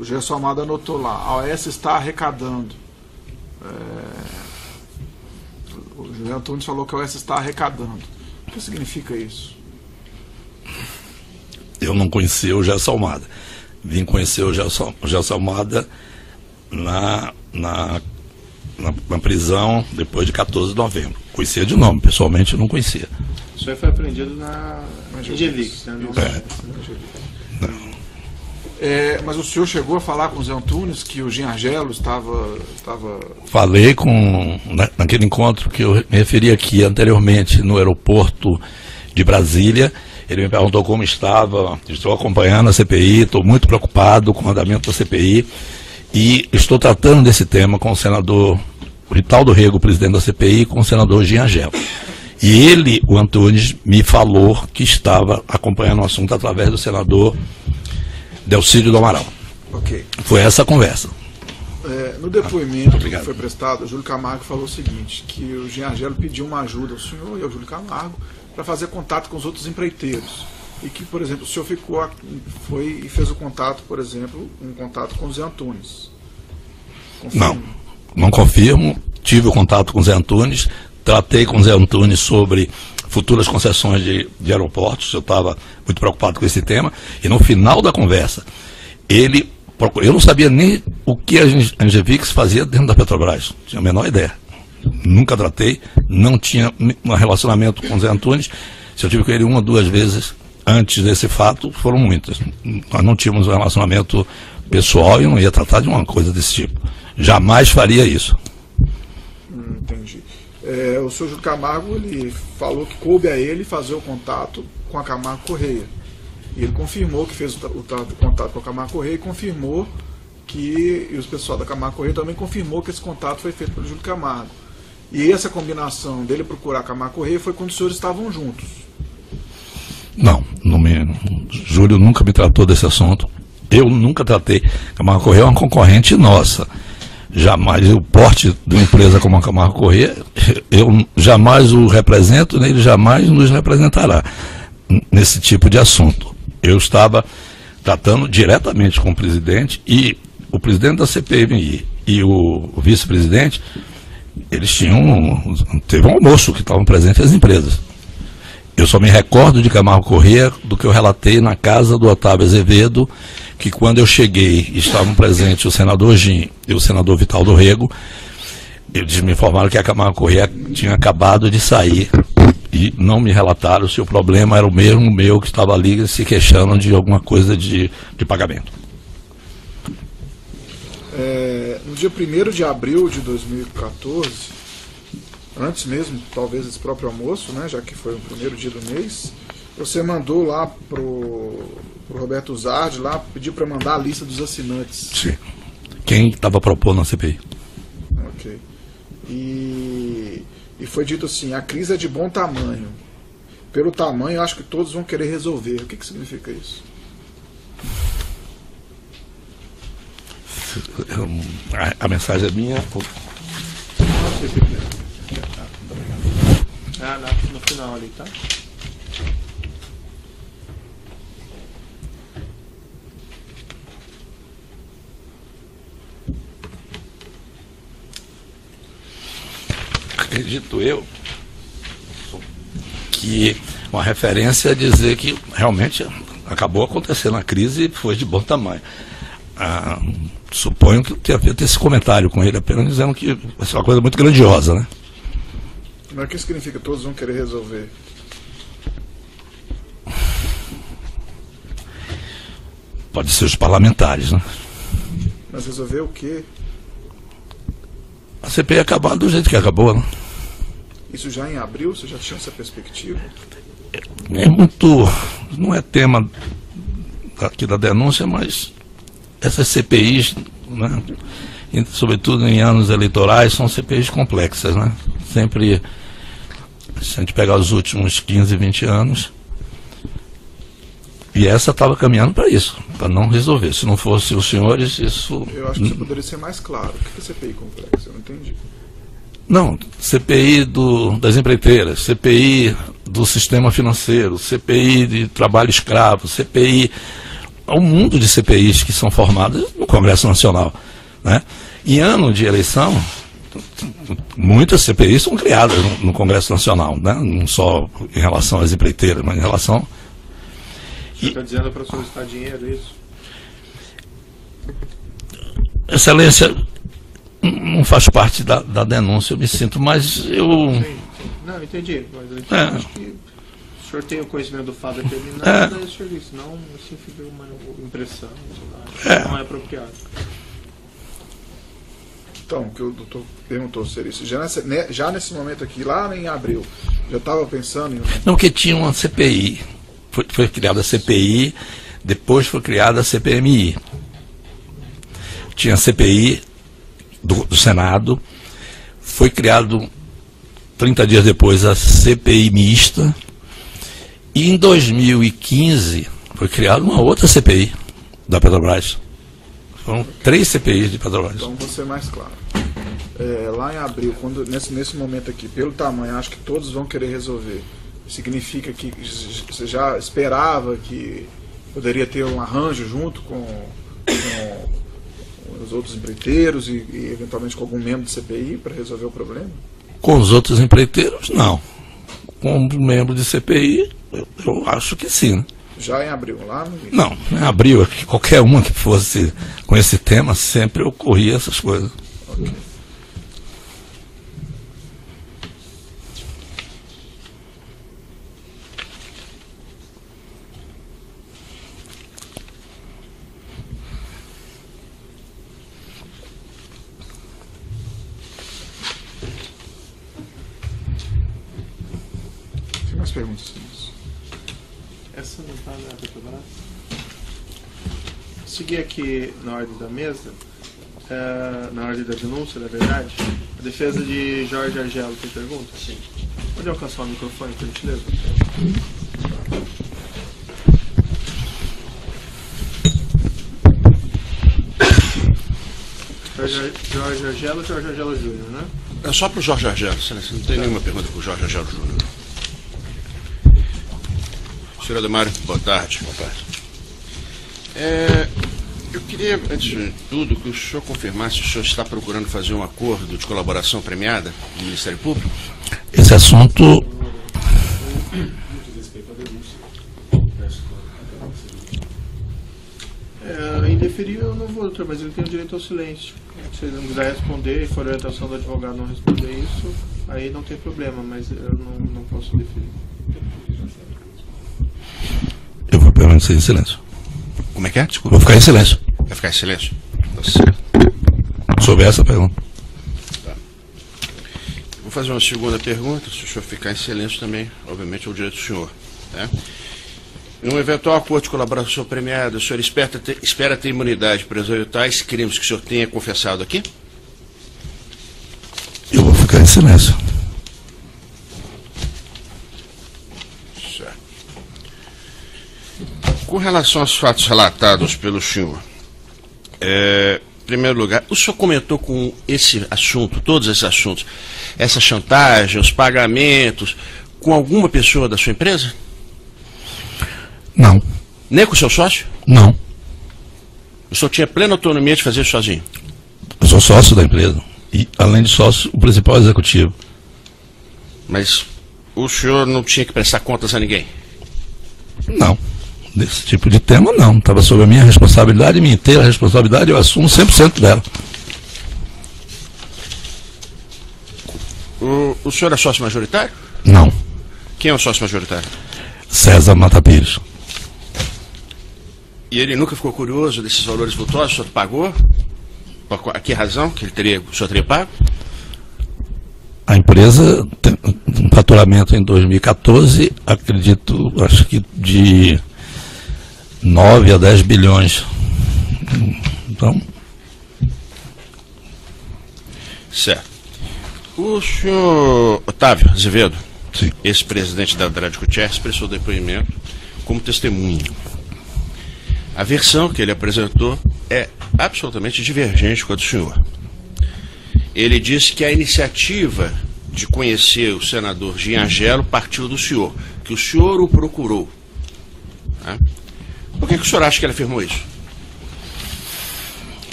Gerson Amado anotou lá, a OAS está arrecadando. O José Antunes falou que a OAS está arrecadando. O que significa isso? Eu não conhecia o Gerson Almada. Vim conhecer o Gerson Almada na prisão depois de 14 de novembro. Conhecia de nome, pessoalmente eu não conhecia. Isso aí foi apreendido na Engevix, né? Mas o senhor chegou a falar com o Zé Antunes que o Jean Argelo estava... Falei naquele encontro que eu me referi aqui anteriormente no aeroporto de Brasília. Ele me perguntou como estava. Estou acompanhando a CPI, estou muito preocupado com o andamento da CPI e estou tratando desse tema com o senador Vital do Rego, presidente da CPI, e com o senador Jean Argel. E ele, o Antunes, me falou que estava acompanhando o assunto através do senador Delcídio do Amaral. Ok. Foi essa a conversa. No depoimento que foi prestado, o Júlio Camargo falou o seguinte, que o Jean Argelo pediu uma ajuda ao senhor e ao Júlio Camargo para fazer contato com os outros empreiteiros. E que, por exemplo, o senhor foi e fez o contato, por exemplo, um contato com o Zé Antunes. Confirma? Não confirmo. Tive o contato com o Zé Antunes, tratei com o Zé Antunes sobre futuras concessões de aeroportos. Eu estava muito preocupado com esse tema. E no final da conversa, eu não sabia nem o que a Engevix fazia dentro da Petrobras. Não tinha a menor ideia. Nunca tratei, não tinha um relacionamento com o Zé Antunes. Se eu tive com ele uma ou duas vezes antes desse fato, foram muitas. Nós não tínhamos um relacionamento pessoal e eu não ia tratar de uma coisa desse tipo. Jamais faria isso. Entendi. O senhor Júlio Camargo, ele falou que coube a ele fazer o contato com a Camargo Correia. E ele confirmou que fez o contato com a Camargo Correia e confirmou e o pessoal da Camargo Correia também confirmou que esse contato foi feito pelo Júlio Camargo. E essa combinação dele procurar a Camargo Correia foi quando os senhores estavam juntos. Não, Júlio nunca me tratou desse assunto. Eu nunca tratei. Camargo Correia é uma concorrente nossa. Jamais, o porte de uma empresa como a Camargo Correia, eu jamais o represento, nem ele jamais nos representará nesse tipo de assunto. Eu estava tratando diretamente com o presidente e o presidente da CPMI e o vice-presidente, eles teve um almoço que estavam presentes as empresas. Eu só me recordo de Camargo Correia do que eu relatei na casa do Otávio Azevedo, que quando eu cheguei estavam presentes o senador Jean e o senador Vital do Rego. Eles me informaram que a Camargo Correia tinha acabado de sair e E não me relataram se o problema era o mesmo meu que estava ali se queixando de alguma coisa de pagamento. No dia 1º de abril de 2014, antes mesmo, talvez, desse próprio almoço, né, já que foi o primeiro dia do mês, você mandou lá pro Roberto Zardi lá pedir para mandar a lista dos assinantes. Sim. Quem estava propondo a CPI. Ok. E foi dito assim, a crise é de bom tamanho. Pelo tamanho, eu acho que todos vão querer resolver. O que significa isso? A mensagem é minha. No final ali, tá? Acredito eu que uma referência é dizer que realmente acabou acontecendo a crise e foi de bom tamanho. Suponho que tenha feito esse comentário com ele, apenas dizendo que vai ser uma coisa muito grandiosa, né? Mas o que significa que todos vão querer resolver? Pode ser os parlamentares, né? Mas resolver o quê? A CPI acabar do jeito que acabou, né? Isso já em abril? Você já tinha essa perspectiva? Não é tema aqui da denúncia, mas essas CPIs, né, sobretudo em anos eleitorais, são CPIs complexas, né? Sempre, se a gente pegar os últimos 15, 20 anos, e essa estava caminhando para isso, para não resolver. Se não fosse os senhores, isso... Eu acho que você poderia ser mais claro. O que é CPI complexa? Eu não entendi. Não, CPI das empreiteiras, CPI do sistema financeiro, CPI de trabalho escravo, CPI... Há um mundo de CPIs que são formadas no Congresso Nacional, né? Em ano de eleição, muitas CPIs são criadas no Congresso Nacional, né? Não só em relação às empreiteiras, mas em relação... Você está dizendo para solicitar dinheiro, é isso? Excelência, não faz parte da denúncia, eu me sinto, mas eu... Sim. Não, entendi, mas eu acho que o senhor tem o conhecimento do fato determinado, daí o senhor disse, não, assim fica uma impressão, não é apropriado. Então, o que o doutor perguntou seria isso. Já nesse momento aqui, lá em abril, já estava pensando em... Não, porque tinha uma CPI, foi criada a CPI, depois foi criada a CPMI. Tinha a CPI do Senado, foi criado 30 dias depois a CPI mista, e em 2015 foi criada uma outra CPI da Petrobras. Foram 3 CPIs de Petrobras. Então, vou ser mais claro. Lá em abril, nesse momento aqui, pelo tamanho, acho que todos vão querer resolver. Significa que você já esperava que poderia ter um arranjo junto com os outros empreiteiros e eventualmente com algum membro de CPI para resolver o problema? Com os outros empreiteiros, não. Com um membro de CPI, eu acho que sim, né? Já em abril, lá no início? Não, em abril, qualquer uma que fosse com esse tema, sempre ocorria essas coisas. Ok. Tem mais perguntas sobre isso? Essa não está na Petrobras? Seguir aqui na ordem da mesa, na ordem da denúncia, na verdade, a defesa de Jorge Argelo tem pergunta? Sim. Pode alcançar o microfone, por gentileza? Jorge Argelo ou Jorge Argelo Júnior, né? É só para o Jorge Argelo, excelência. Não tem nenhuma pergunta para o Jorge Argelo Júnior. Senhor Ademário, boa tarde. Boa tarde. Eu queria, antes de tudo, que o senhor confirmasse se o senhor está procurando fazer um acordo de colaboração premiada no Ministério Público. Esse assunto... Em defesa deferir eu não vou, doutor, mas ele tem o direito ao silêncio. Se ele não quiser responder e for orientação do advogado não responder isso, aí não tem problema, mas eu não posso deferir. Eu vou permanecer em silêncio. Como é que é? Desculpa. Vou ficar em silêncio. Vai ficar em silêncio? Tá certo. Sobre essa pergunta. Tá. Vou fazer uma segunda pergunta, se o senhor ficar em silêncio também, obviamente é o direito do senhor. Né? Em um eventual acordo de colaboração premiada, o senhor espera ter imunidade para resolver tais crimes que o senhor tenha confessado aqui? Eu vou ficar em silêncio. Certo. Com relação aos fatos relatados pelo senhor, em primeiro lugar, o senhor comentou com esse assunto, todos esses assuntos, essa chantagem, os pagamentos, com alguma pessoa da sua empresa? Não. Nem com o seu sócio? Não. O senhor tinha plena autonomia de fazer isso sozinho? Eu sou sócio da empresa. E, além de sócio, o principal executivo. Mas o senhor não tinha que prestar contas a ninguém? Não. Desse tipo de tema, não. Estava sob a minha responsabilidade, minha inteira responsabilidade, eu assumo 100% dela. O senhor é sócio majoritário? Não. Quem é o sócio majoritário? César Mata Pires. E ele nunca ficou curioso desses valores vultosos? O senhor pagou? Por que razão que o senhor teria pago? A empresa tem um faturamento em 2014, acredito, acho que de 9 a 10 bilhões. Então... Certo. O senhor Otávio Azevedo, sim, ex-presidente da Andrade Gutierrez, prestou depoimento como testemunha. A versão que ele apresentou é absolutamente divergente com a do senhor. Ele disse que a iniciativa de conhecer o senador Giangelo partiu do senhor, que o senhor o procurou. Né? Por que o senhor acha que ele afirmou isso?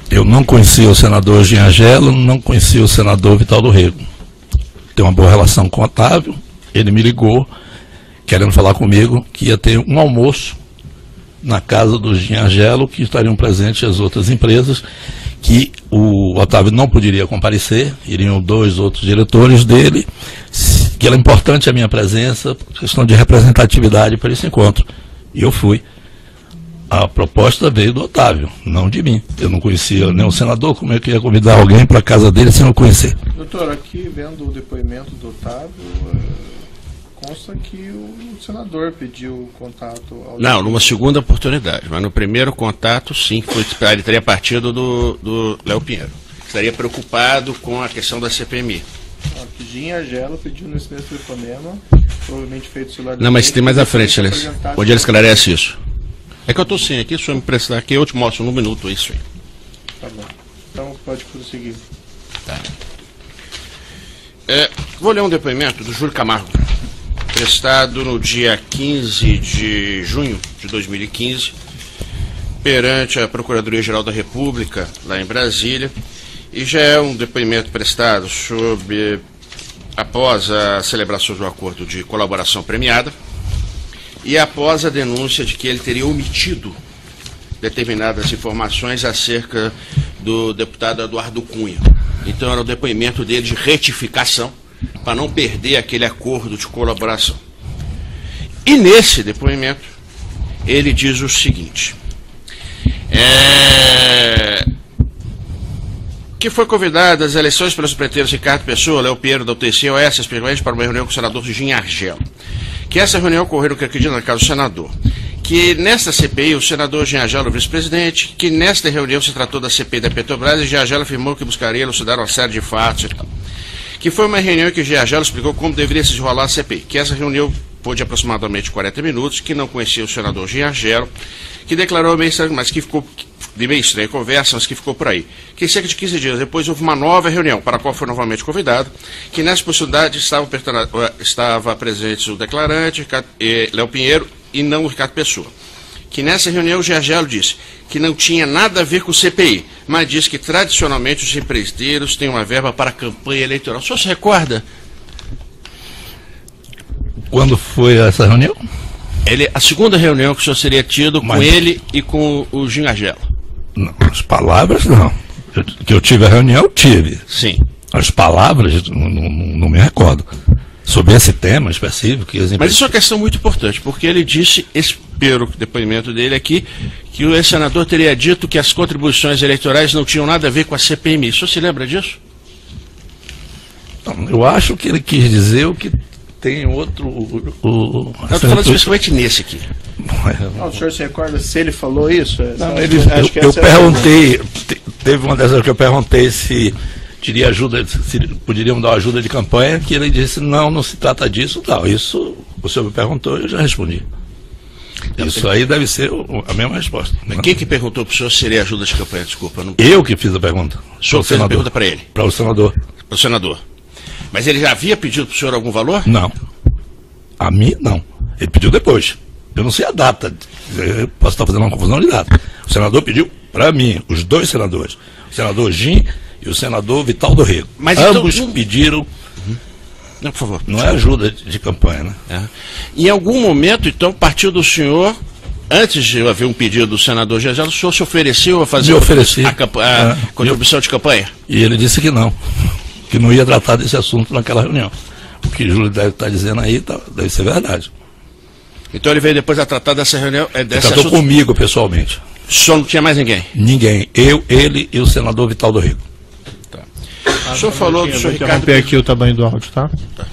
Eu não conhecia o senador Giangelo, não conhecia o senador Vital do Rego. Tenho uma boa relação com o Otávio, ele me ligou, querendo falar comigo, que ia ter um almoço na casa do Giangelo, que estariam presentes as outras empresas, que o Otávio não poderia comparecer, iriam 2 outros diretores dele, que era importante a minha presença, por questão de representatividade para esse encontro. E eu fui. A proposta veio do Otávio, não de mim. Eu não conhecia nem o senador, como é que ia convidar alguém para a casa dele sem eu conhecer? Doutor, aqui vendo o depoimento do Otávio, consta que o senador pediu contato ao... Não, numa segunda oportunidade, mas no primeiro contato, sim, ele teria partido do Léo Pinheiro. Estaria preocupado com a questão da CPMI. Que Giangelo pediu nesse mesmo telefonema, provavelmente feito celular... Não, mas tem mais à frente, onde ele esclarece isso. É que eu estou sem aqui, se o senhor me prestar aqui, eu te mostro num minuto isso aí. Tá bom. Então pode prosseguir. Tá. Vou ler um depoimento do Júlio Camargo, prestado no dia 15 de junho de 2015, perante a Procuradoria-Geral da República, lá em Brasília, e já é um depoimento prestado após a celebração de um acordo de colaboração premiada e após a denúncia de que ele teria omitido determinadas informações acerca do deputado Eduardo Cunha. Então era o depoimento dele de retificação, para não perder aquele acordo de colaboração. E nesse depoimento, ele diz o seguinte, que foi convidado às eleições pelos preteiros Ricardo Pessoa, Léo Pinheiro da UTC, OS, aspirante para uma reunião com o senador Giangelo. Que essa reunião ocorreu, que acredito, na casa do senador. Que nesta CPI, o senador Giangelo, vice-presidente, que nesta reunião se tratou da CPI da Petrobras e Giangelo afirmou que buscaria elucidar uma série de fatos e tal. Que foi uma reunião em que Giangelo explicou como deveria se desenrolar a CPI. Que essa reunião foi de aproximadamente 40 minutos, que não conhecia o senador Giangelo, que declarou meio estranho, mas que ficou de meio estranha conversa, mas que ficou por aí. Que cerca de 15 dias depois houve uma nova reunião, para a qual foi novamente convidado, que nessa possibilidade estava presente o declarante, Léo Pinheiro, e não o Ricardo Pessoa. Que nessa reunião o Giangelo disse que não tinha nada a ver com o CPI, mas disse que tradicionalmente os empreiteiros têm uma verba para a campanha eleitoral. O senhor se recorda? Quando foi essa reunião? A segunda reunião que o senhor seria tido com ele e com o Giangelo. Não, as palavras não. Que eu tive a reunião, eu tive. Sim. As palavras, não me recordo. Sobre esse tema específico. Mas isso é uma questão muito importante, porque ele disse, pelo depoimento dele aqui, que o ex-senador teria dito que as contribuições eleitorais não tinham nada a ver com a CPMI. O senhor se lembra disso? Não, eu acho que ele quis dizer o que tem outro... Eu estou falando especificamente nesse aqui. Não, o senhor se recorda se ele falou isso? Não, eu perguntei, teve uma dessas que eu perguntei se teria ajuda, se poderiam dar ajuda de campanha, que ele disse, não se trata disso, tal. Isso o senhor me perguntou, eu já respondi. Isso aí deve ser a mesma resposta. Mas quem que perguntou para o senhor se seria ajuda de campanha? Desculpa. Não... Eu que fiz a pergunta. O senhor fez a pergunta para ele? Para o senador. Para o senador. Mas ele já havia pedido para o senhor algum valor? Não. A mim, não. Ele pediu depois. Eu não sei a data. Eu posso estar fazendo uma confusão de data. O senador pediu para mim, os dois senadores. O senador Jim e o senador Vital do Rego. Mas ambos pediram... Não, por favor. Não é ajuda de campanha, né? É. Em algum momento, então, partiu do senhor, antes de haver um pedido do senador Gesel, o senhor se ofereceu a fazer a contribuição de campanha? E ele disse que não ia tratar desse assunto naquela reunião. O que Júlio deve estar dizendo aí deve ser verdade. Então ele veio depois a tratar dessa reunião? Ele tratou comigo pessoalmente. O senhor não tinha mais ninguém? Ninguém. Ele e o senador Vital do Rego. Tá. O senhor falou do senhor Ricardo... Vou interromper aqui o tamanho do áudio, tá? Tá.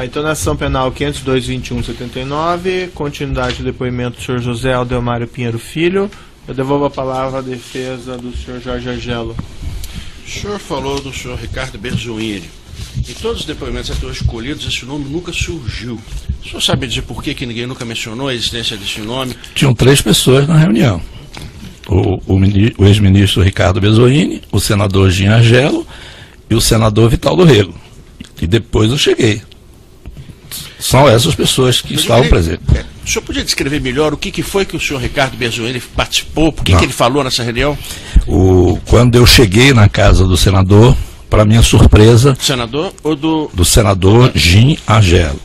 Então, na ação penal 502.21.79, continuidade do depoimento do senhor José Aldelmário Pinheiro Filho. Eu devolvo a palavra à defesa do senhor Jorge Argelo. O senhor falou do senhor Ricardo Berzoini. Em todos os depoimentos até hoje escolhidos, esse nome nunca surgiu. O senhor sabe dizer por que ninguém nunca mencionou a existência desse nome? Tinham 3 pessoas na reunião. O ex-ministro Ricardo Berzoini, o senador Jim Argelo e o senador Vital do Rego. E depois eu cheguei. São essas pessoas que estavam presentes. O senhor podia descrever melhor o que foi que o senhor Ricardo Berzoini participou? Por que ele falou nessa reunião? Quando eu cheguei na casa do senador, para minha surpresa... Senador ou do... Do senador Jim Argelo.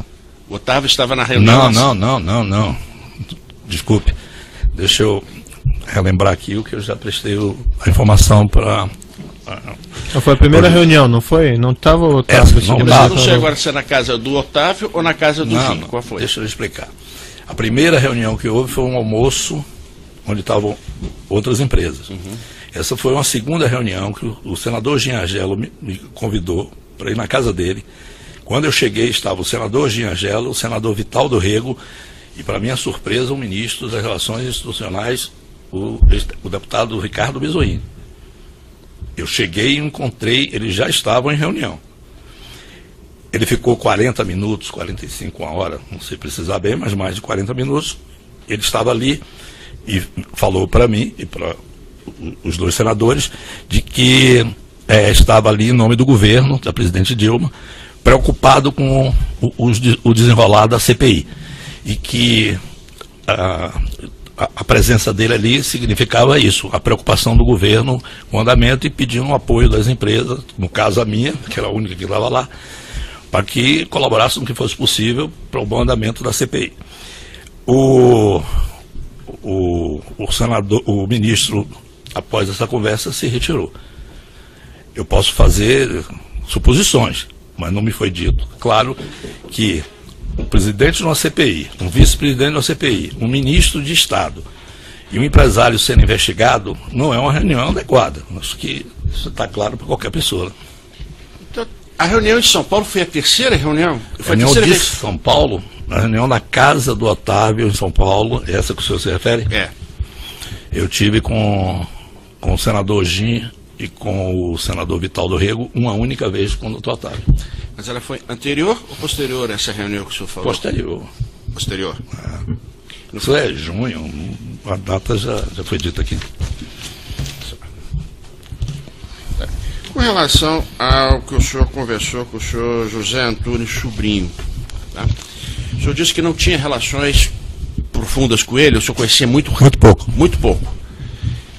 O Otávio estava na reunião? Não. Desculpe. Deixa eu relembrar aqui o que eu já prestei a informação para... Foi a primeira reunião, não foi? Não estava o Otávio? Eu não sei agora se é na casa do Otávio ou na casa do Jim. Qual foi? Deixa eu explicar. A primeira reunião que houve foi um almoço onde estavam outras empresas. Essa foi uma segunda reunião que o senador Jim Argelo me convidou para ir na casa dele. Quando eu cheguei, estava o senador Jim Argelo, o senador Vital do Rego e, para minha surpresa, o ministro das Relações Institucionais, o deputado Ricardo Berzoini. Eu cheguei e encontrei, eles já estavam em reunião. Ele ficou 40 minutos, 45, uma hora, não sei precisar bem, mas mais de 40 minutos. Ele estava ali e falou para mim e para os dois senadores de que estava ali em nome do governo, da presidente Dilma, preocupado com o desenrolar da CPI. E que a presença dele ali significava isso, a preocupação do governo com o andamento e pedindo o apoio das empresas, no caso a minha, que era a única que estava lá, para que colaborasse no que fosse possível para o bom andamento da CPI. O senador, o ministro, após essa conversa, se retirou. Eu posso fazer suposições, mas não me foi dito. Claro que um presidente de uma CPI, um vice-presidente de uma CPI, um ministro de Estado e um empresário sendo investigado não é uma reunião adequada. Acho que isso está claro para qualquer pessoa. Então, a reunião de São Paulo foi a terceira reunião? Foi a reunião de São Paulo, a reunião na casa do Otávio, em São Paulo, essa que o senhor se refere? É. Eu tive com o senador Jim e com o senador Vital do Rego uma única vez com o doutor Otávio. Mas ela foi anterior ou posterior a essa reunião que o senhor falou? Posterior. Posterior. Isso é junho, a data já foi dita aqui. Com relação ao que o senhor conversou com o senhor José Antunes Sobrinho, tá? O senhor disse que não tinha relações profundas com ele, o senhor conhecia muito pouco. Muito pouco.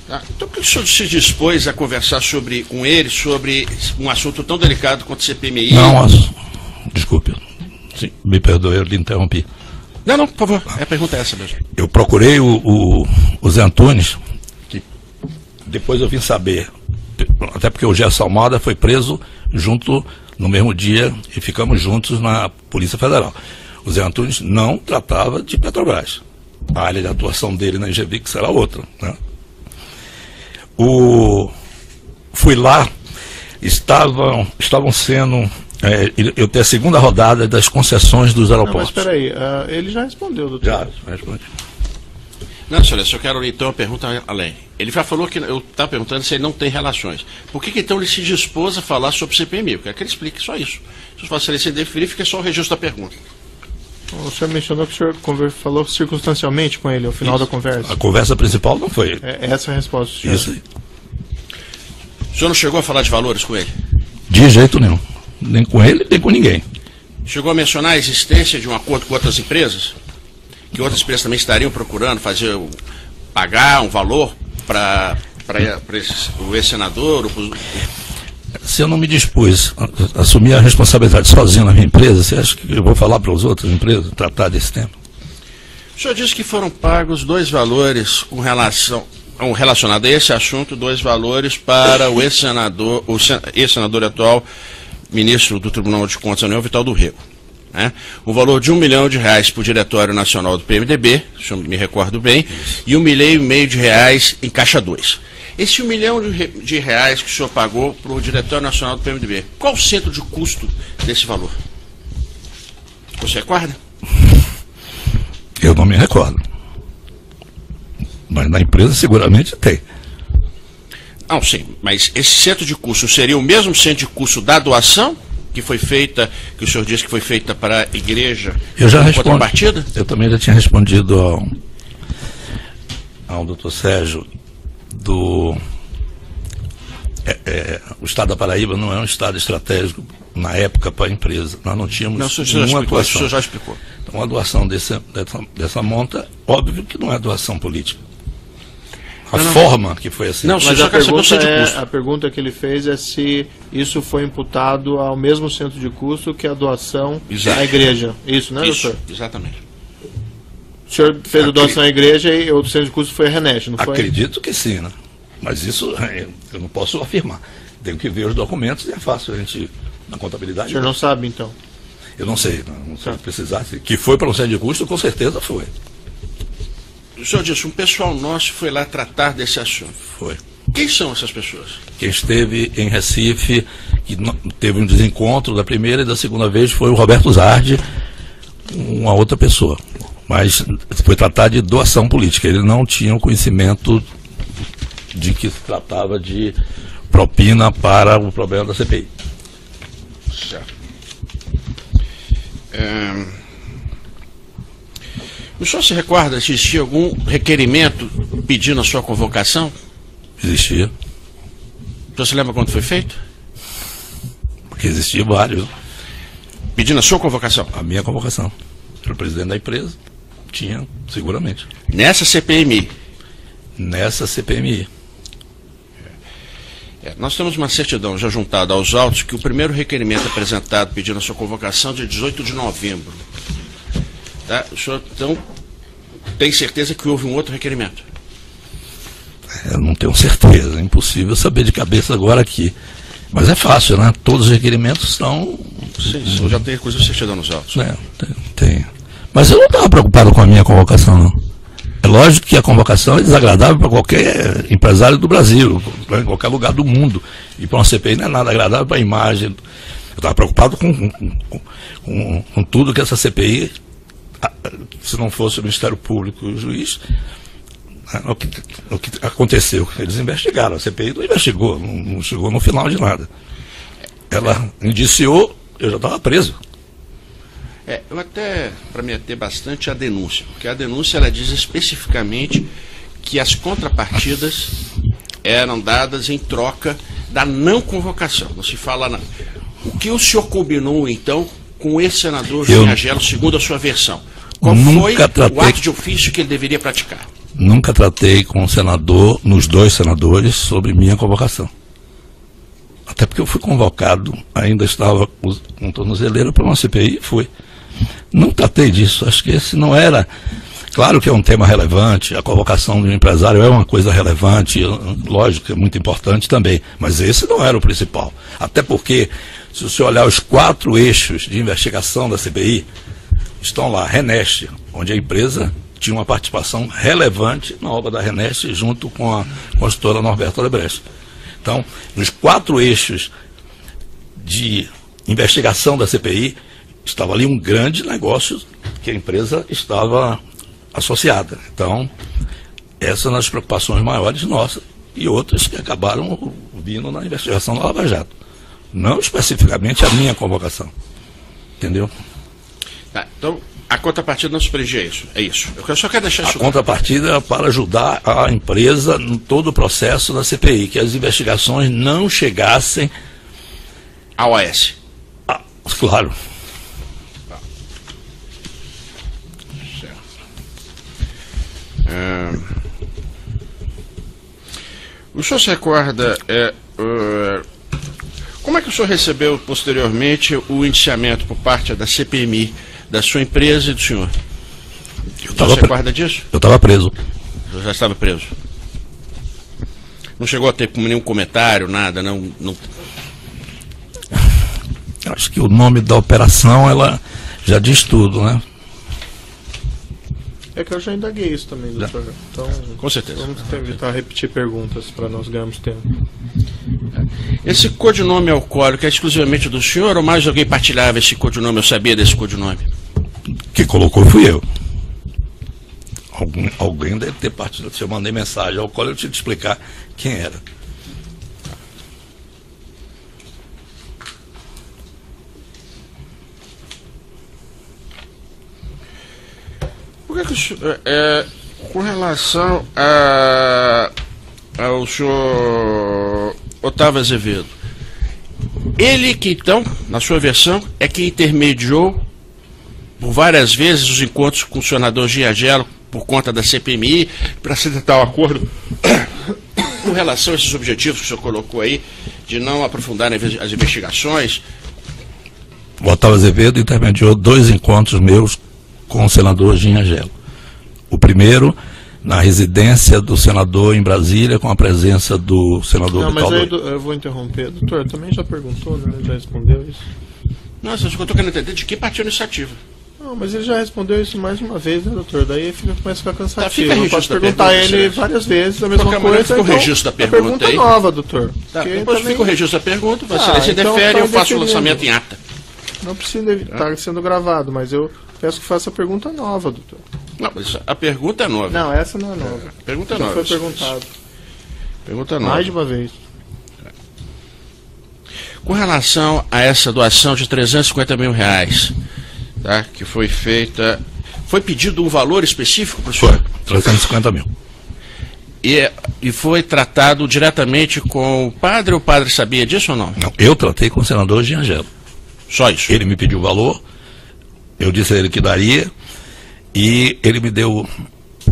Tá? Então, por que o senhor se dispôs a conversar com ele sobre um assunto tão delicado quanto a CPMI? Não, desculpe. Sim, me perdoe, eu lhe interrompi. Não, por favor, a pergunta é essa mesmo. Eu procurei o Zé Antunes, que depois eu vim saber, até porque o Gerson Almada foi preso junto no mesmo dia e ficamos juntos na Polícia Federal. O Zé Antunes não tratava de Petrobras. A área de atuação dele na Engevix era outra, né? Fui lá, estavam sendo... eu tenho a segunda rodada das concessões dos aeroportos. Não, mas espera aí, ele já respondeu, doutor. Já respondi. Não, senhor, eu quero então uma pergunta além. Ele já falou que eu estava perguntando se ele não tem relações. Por que então ele se dispôs a falar sobre o CPMI? Eu quero que ele explique só isso. Se você se definir, fica só o registro da pergunta. O senhor mencionou que o senhor falou circunstancialmente com ele ao final da conversa. A conversa principal não foi ele. Essa é a resposta do senhor. Isso aí. O senhor não chegou a falar de valores com ele? De jeito nenhum. Nem com ele, nem com ninguém. Chegou a mencionar a existência de um acordo com outras empresas? Que outras empresas também estariam procurando pagar um valor para o ex-senador? Se eu não me dispus a assumir a responsabilidade sozinho na minha empresa, você acha que eu vou falar para as outras empresas tratar desse tema? O senhor disse que foram pagos 2 valores relacionado a esse assunto, 2 valores para o ex-senador atual, ministro do Tribunal de Contas da União, Vital do Rego. Né? O valor de R$1 milhão para o Diretório Nacional do PMDB, se eu me recordo bem, e R$1,5 milhão em Caixa 2. Esse R$1 milhão que o senhor pagou para o Diretório Nacional do PMDB, qual o centro de custo desse valor? Você recorda? Eu não me recordo. Mas na empresa seguramente tem. Não, sim, mas esse centro de custo seria o mesmo centro de custo da doação que foi feita, que o senhor disse que foi feita para a igreja? Eu já respondi. Eu também já tinha respondido ao doutor Sérgio o estado da Paraíba não é um estado estratégico na época para a empresa. Nós não tínhamos nenhuma doação. O senhor já explicou. Então a doação dessa monta, óbvio que não é doação política. Forma que foi assim. Não, mas a pergunta que ele fez é se isso foi imputado ao mesmo centro de custo que a doação à igreja. Isso, né, doutor? Exatamente. O senhor fez a doação à igreja e o centro de custo foi a Renet, não foi? Acredito que sim, né? Mas isso eu não posso afirmar. Tenho que ver os documentos e é fácil a gente, na contabilidade. O senhor não sabe, então? Eu não sei, não sei precisar. Que foi para um centro de custo, com certeza foi. O senhor disse, um pessoal nosso foi lá tratar desse assunto. Foi. Quem são essas pessoas? Quem esteve em Recife, que teve um desencontro da primeira e da segunda vez, foi o Roberto Zardi, uma outra pessoa. Mas foi tratar de doação política. Ele não tinha o conhecimento de que se tratava de propina para o problema da CPI. Certo. O senhor se recorda se existia algum requerimento pedindo a sua convocação? Existia. O senhor se lembra quando foi feito? Porque existia vários. Pedindo a sua convocação? A minha convocação. Pelo presidente da empresa. Tinha, seguramente. Nessa CPMI? Nessa CPMI. Nós temos uma certidão já juntada aos autos que o primeiro requerimento apresentado pedindo a sua convocação é de 18 de novembro. Tá? O senhor, então, tem certeza que houve um outro requerimento? Eu não tenho certeza, é impossível saber de cabeça agora aqui. Mas é fácil, né? Todos os requerimentos são... Sim, o senhor já tem inclusive certidão nos autos. Tem. Mas eu não estava preocupado com a minha convocação, não. É lógico que a convocação é desagradável para qualquer empresário do Brasil, em qualquer lugar do mundo. E para uma CPI não é nada agradável para a imagem. Eu estava preocupado com tudo que essa CPI, se não fosse o Ministério Público e o juiz, o que aconteceu. Eles investigaram, a CPI não investigou, não chegou no final de nada. Ela indiciou, eu já estava preso. Eu até, para me ater bastante, a denúncia, porque a denúncia ela diz especificamente que as contrapartidas eram dadas em troca da não convocação. Não se fala nada. O que o senhor combinou, então, com esse senador Júnior Agelo, segundo a sua versão? Qual foi o ato de ofício que ele deveria praticar? Nunca tratei com o senador, nos 2 senadores, sobre minha convocação. Até porque eu fui convocado, ainda estava com tornozeleira para uma CPI e fui. Não tratei disso, acho que esse não era. Claro que é um tema relevante, a convocação de um empresário é uma coisa relevante, lógico, é muito importante também, mas esse não era o principal. Até porque, se você olhar os 4 eixos de investigação da CPI, estão lá, Reneste, onde a empresa tinha uma participação relevante na obra da Reneste, junto com a consultora Norberto Odebrecht. Então, nos 4 eixos de investigação da CPI, estava ali um grande negócio que a empresa estava associada. Então, essas são as preocupações maiores nossas e outras que acabaram vindo na investigação da Lava Jato. Não especificamente a minha convocação. Entendeu? Tá, então, a contrapartida não subsidia isso. É isso. Eu só quero deixar isso. A contrapartida é para ajudar a empresa em todo o processo da CPI, que as investigações não chegassem ao OAS. Claro. O senhor se recorda como é que o senhor recebeu posteriormente o indiciamento por parte da CPMI, da sua empresa e do senhor? O senhor se recorda disso? Eu estava preso. O senhor já estava preso? Não chegou a ter nenhum comentário, nada? Não... Acho que o nome da operação, ela já diz tudo, né? É que eu já indaguei isso também, doutor. Então, com certeza. Vamos tentar repetir perguntas para nós ganharmos tempo. Esse codinome alcoólico é exclusivamente do senhor ou mais alguém partilhava esse codinome? Eu sabia desse codinome? Quem colocou fui eu. Alguém deve ter partilhado. Se eu mandei mensagem alcoólica, eu tinha que explicar quem era. Por que o senhor, com relação ao senhor Otávio Azevedo, ele que então, na sua versão, é que intermediou por várias vezes os encontros com o senador Giagelo por conta da CPMI para se tentar um acordo com relação a esses objetivos que o senhor colocou aí, de não aprofundar as investigações? O Otávio Azevedo intermediou 2 encontros meus com o senador Giagelo. O primeiro, na residência do senador em Brasília, com a presença do senador Não, Vital. Mas aí eu vou interromper. Doutor, também já perguntou, né? Já respondeu isso? Não, eu estou querendo entender de que partiu a iniciativa. Não, mas ele já respondeu isso mais uma vez, né, doutor? Daí começa a ficar cansativo. Fica eu posso perguntar a ele várias vezes a mesma coisa. Fica o registro da pergunta aí. Nova, doutor. Tá, depois também... fica o registro da pergunta, você defere e eu faço o lançamento em ata. Não precisa estar sendo gravado, mas eu peço que faça a pergunta nova, doutor. Não, mas a pergunta é nova. Não, essa não é nova. A pergunta é já nova. foi perguntado. Pergunta nova. Mais de uma vez. Com relação a essa doação de R$350 mil, tá, que foi feita, foi pedido um valor específico para o senhor? Foi, 350 mil. E foi tratado diretamente com o padre, ou o padre sabia disso ou não? Não, eu tratei com o senador Giagelo. Só isso? Ele me pediu o valor, eu disse a ele que daria, e ele me deu,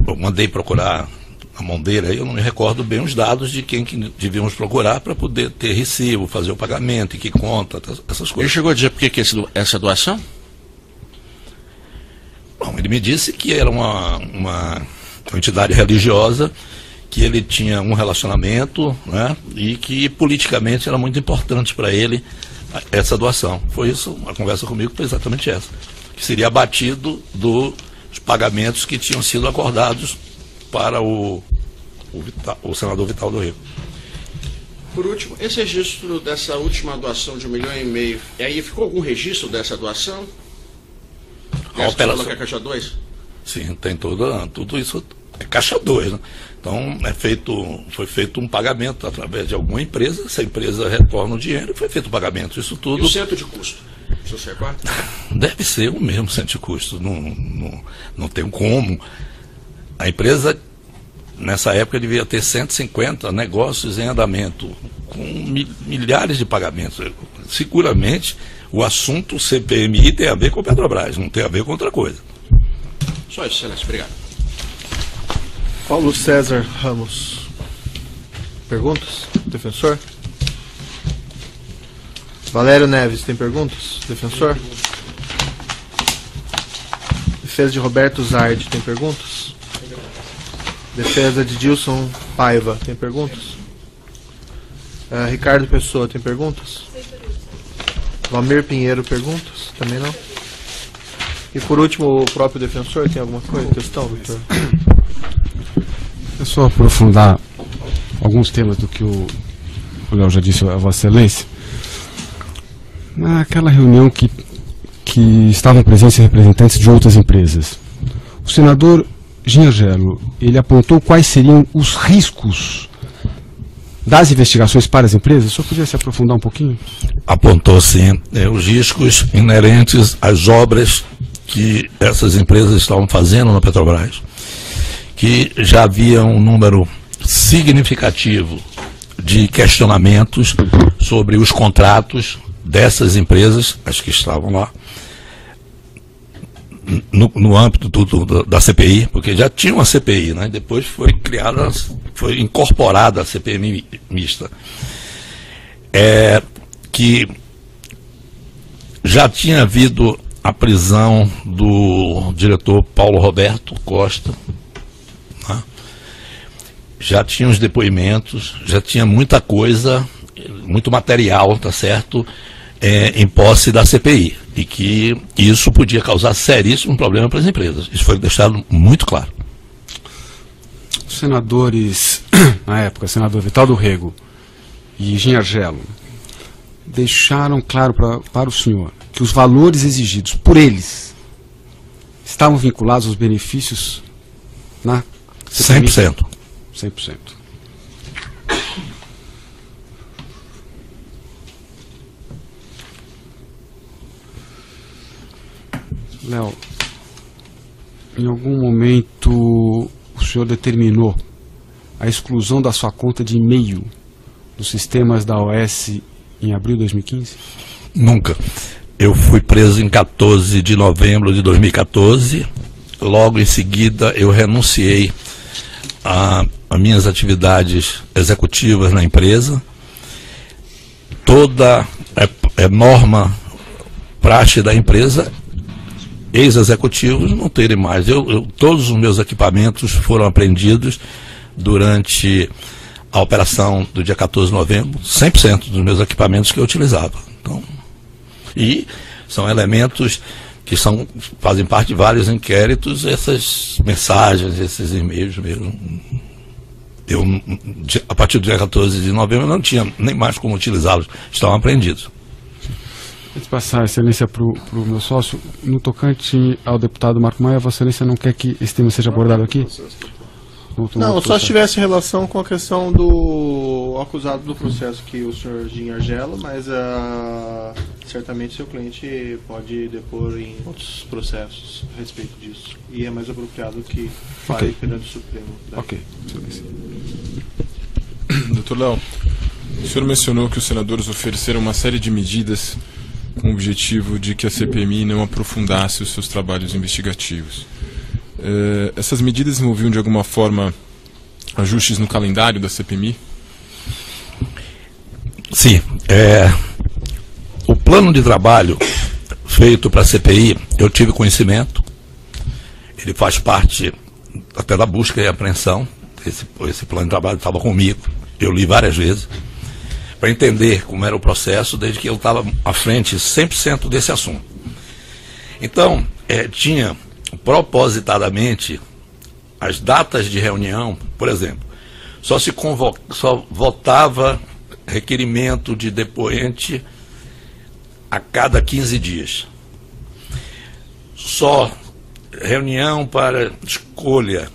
eu mandei procurar a mão dele, eu não me recordo bem os dados de quem que devíamos procurar para poder ter recibo, fazer o pagamento, e que conta, essas coisas. Ele chegou a dizer por que essa doação? Bom, ele me disse que era uma entidade religiosa, que ele tinha um relacionamento, né, e que politicamente era muito importante para ele essa doação. Foi isso, a conversa comigo foi exatamente essa. Que seria abatido dos pagamentos que tinham sido acordados para o senador Vital do Rego. Por último, esse registro dessa última doação de R$1,5 milhão, e aí ficou algum registro dessa doação? A operação. Que é Caixa 2? Sim, tem tudo isso, é Caixa 2, né? Então foi feito um pagamento através de alguma empresa, essa empresa retorna o dinheiro e foi feito o pagamento. Isso tudo. E o centro de custo? Você recorda? Deve ser o mesmo centro de custo, não tem como. A empresa, nessa época, devia ter 150 negócios em andamento, com milhares de pagamentos. Seguramente, o assunto CPMI tem a ver com a Petrobras, não tem a ver com outra coisa. Só isso, excelência. Obrigado. Paulo César Ramos. Perguntas? Defensor? Valério Neves, tem perguntas? Defensor? defesa de Roberto Zardi, tem perguntas? Defesa de Dilson Paiva, tem perguntas? Ricardo Pessoa, tem perguntas? Valmir Pinheiro, perguntas? Também não? E por último, o próprio defensor, tem alguma coisa, questão, doutor? É só aprofundar alguns temas do que o Léo já disse a Vossa Excelência. Naquela reunião que estavam presentes representantes de outras empresas, o senador Gingelo, ele apontou quais seriam os riscos das investigações para as empresas? Só podia se aprofundar um pouquinho? Apontou sim, os riscos inerentes às obras que essas empresas estavam fazendo na Petrobras, que já havia um número significativo de questionamentos sobre os contratos dessas empresas, as que estavam lá, no âmbito da CPI, porque já tinha uma CPI, né? Depois foi criada, foi incorporada a CPI mista, que já tinha havido a prisão do diretor Paulo Roberto Costa, né? Já tinha os depoimentos, já tinha muita coisa, muito material, tá certo, em posse da CPI, e que isso podia causar seríssimo problema para as empresas. Isso foi deixado muito claro. Os senadores, na época, senador Vital do Rego e Gingelo, deixaram claro para o senhor que os valores exigidos por eles estavam vinculados aos benefícios na CPI? 100%. 100%. Léo, em algum momento o senhor determinou a exclusão da sua conta de e-mail dos sistemas da OS em abril de 2015? Nunca. Eu fui preso em 14 de novembro de 2014. Logo em seguida eu renunciei a minhas atividades executivas na empresa. Toda norma, praxe da empresa, ex-executivos não terem mais. Todos os meus equipamentos foram apreendidos durante a operação do dia 14 de novembro, 100% dos meus equipamentos que eu utilizava. Então, e são elementos que fazem parte de vários inquéritos, essas mensagens, esses e-mails mesmo. Eu, a partir do dia 14 de novembro, não tinha nem mais como utilizá-los, estavam apreendidos. Antes de passar a excelência para o meu sócio, no tocante ao deputado Marco Maia, Vossa Excelência não quer que esse tema seja abordado aqui? Não, só se tivesse relação com a questão do acusado do processo que o senhor Gingelo, mas certamente seu cliente pode depor em outros processos a respeito disso. E é mais apropriado que fale perante o Supremo. Ok, excelência. Doutor Léo, o senhor mencionou que os senadores ofereceram uma série de medidas com o objetivo de que a CPMI não aprofundasse os seus trabalhos investigativos. Essas medidas envolviam de alguma forma ajustes no calendário da CPMI? Sim. O plano de trabalho feito para a CPI, eu tive conhecimento. Ele faz parte até da busca e apreensão. Esse plano de trabalho estava comigo. Eu li várias vezes para entender como era o processo, desde que eu estava à frente 100% desse assunto. Então, tinha propositadamente as datas de reunião, por exemplo, só votava requerimento de depoente a cada 15 dias. Só reunião para escolha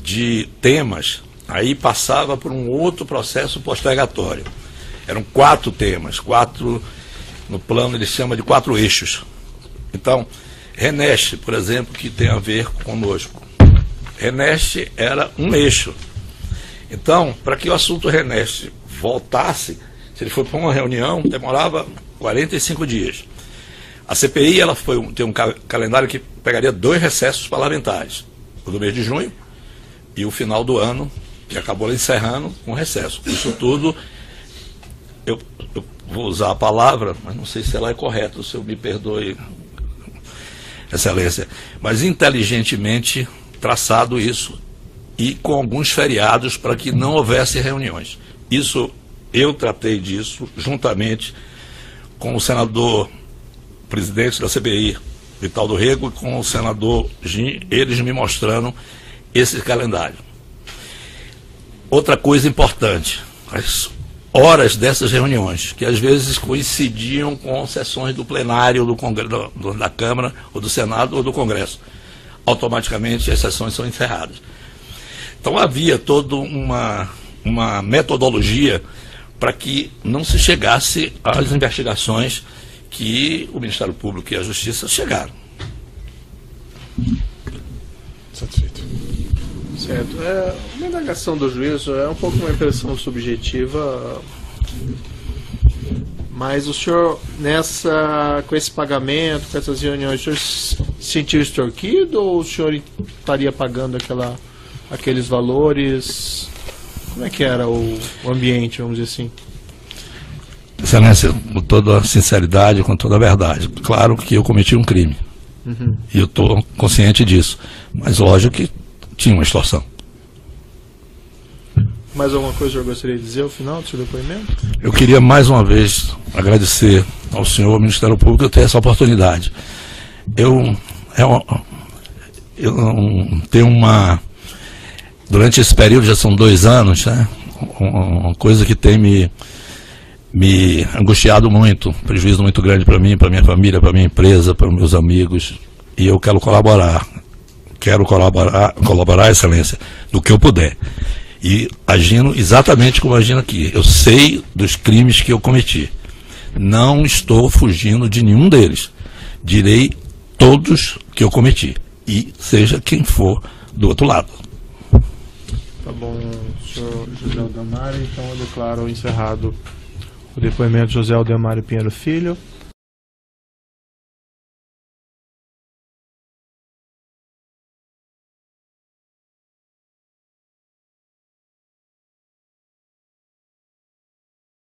de temas, aí passava por um outro processo postergatório. Eram 4 temas, 4, no plano ele chama de 4 eixos. Então, Reneste, por exemplo, que tem a ver conosco. Reneste era um eixo. Então, para que o assunto Reneste voltasse, se ele for para uma reunião, demorava 45 dias. A CPI tem um calendário que pegaria 2 recessos parlamentares, o do mês de junho e o final do ano, que acabou encerrando com recesso. Isso tudo, eu vou usar a palavra, mas não sei se ela é correta, o senhor me perdoe. Excelência, mas inteligentemente traçado isso e com alguns feriados para que não houvesse reuniões. Isso, eu tratei disso juntamente com o senador presidente da CPI, Vital do Rego, e com o senador Gin, eles me mostrando esse calendário. Outra coisa importante, as horas dessas reuniões, que às vezes coincidiam com sessões do plenário do Congresso, da Câmara, ou do Senado, ou do Congresso. Automaticamente as sessões são encerradas. Então havia toda uma metodologia para que não se chegasse às investigações que o Ministério Público e a Justiça chegaram. Satisfeito. Certo. Uma indagação do juízo é um pouco uma impressão subjetiva, mas o senhor, com esse pagamento, com essas reuniões, o senhor se sentiu extorquido ou o senhor estaria pagando aqueles valores? Como é que era o ambiente, vamos dizer assim? Excelência, com toda a sinceridade, com toda a verdade. Claro que eu cometi um crime. E eu estou consciente disso. Mas lógico que tinha uma extorsão. Mais alguma coisa que eu gostaria de dizer ao final do seu depoimento? Eu queria mais uma vez agradecer ao senhor, ao Ministério Público, eu ter essa oportunidade. Eu tenho durante esse período, já são 2 anos, né, uma coisa que tem me angustiado muito, prejuízo muito grande para mim, para minha família, para minha empresa, para meus amigos, e eu quero colaborar, Excelência, do que eu puder, e agindo exatamente como agindo aqui. Eu sei dos crimes que eu cometi, não estou fugindo de nenhum deles, direi todos que eu cometi, e seja quem for do outro lado. Tá bom, senhor José Aldemário, então eu declaro encerrado o depoimento de José Aldemário Pinheiro Filho.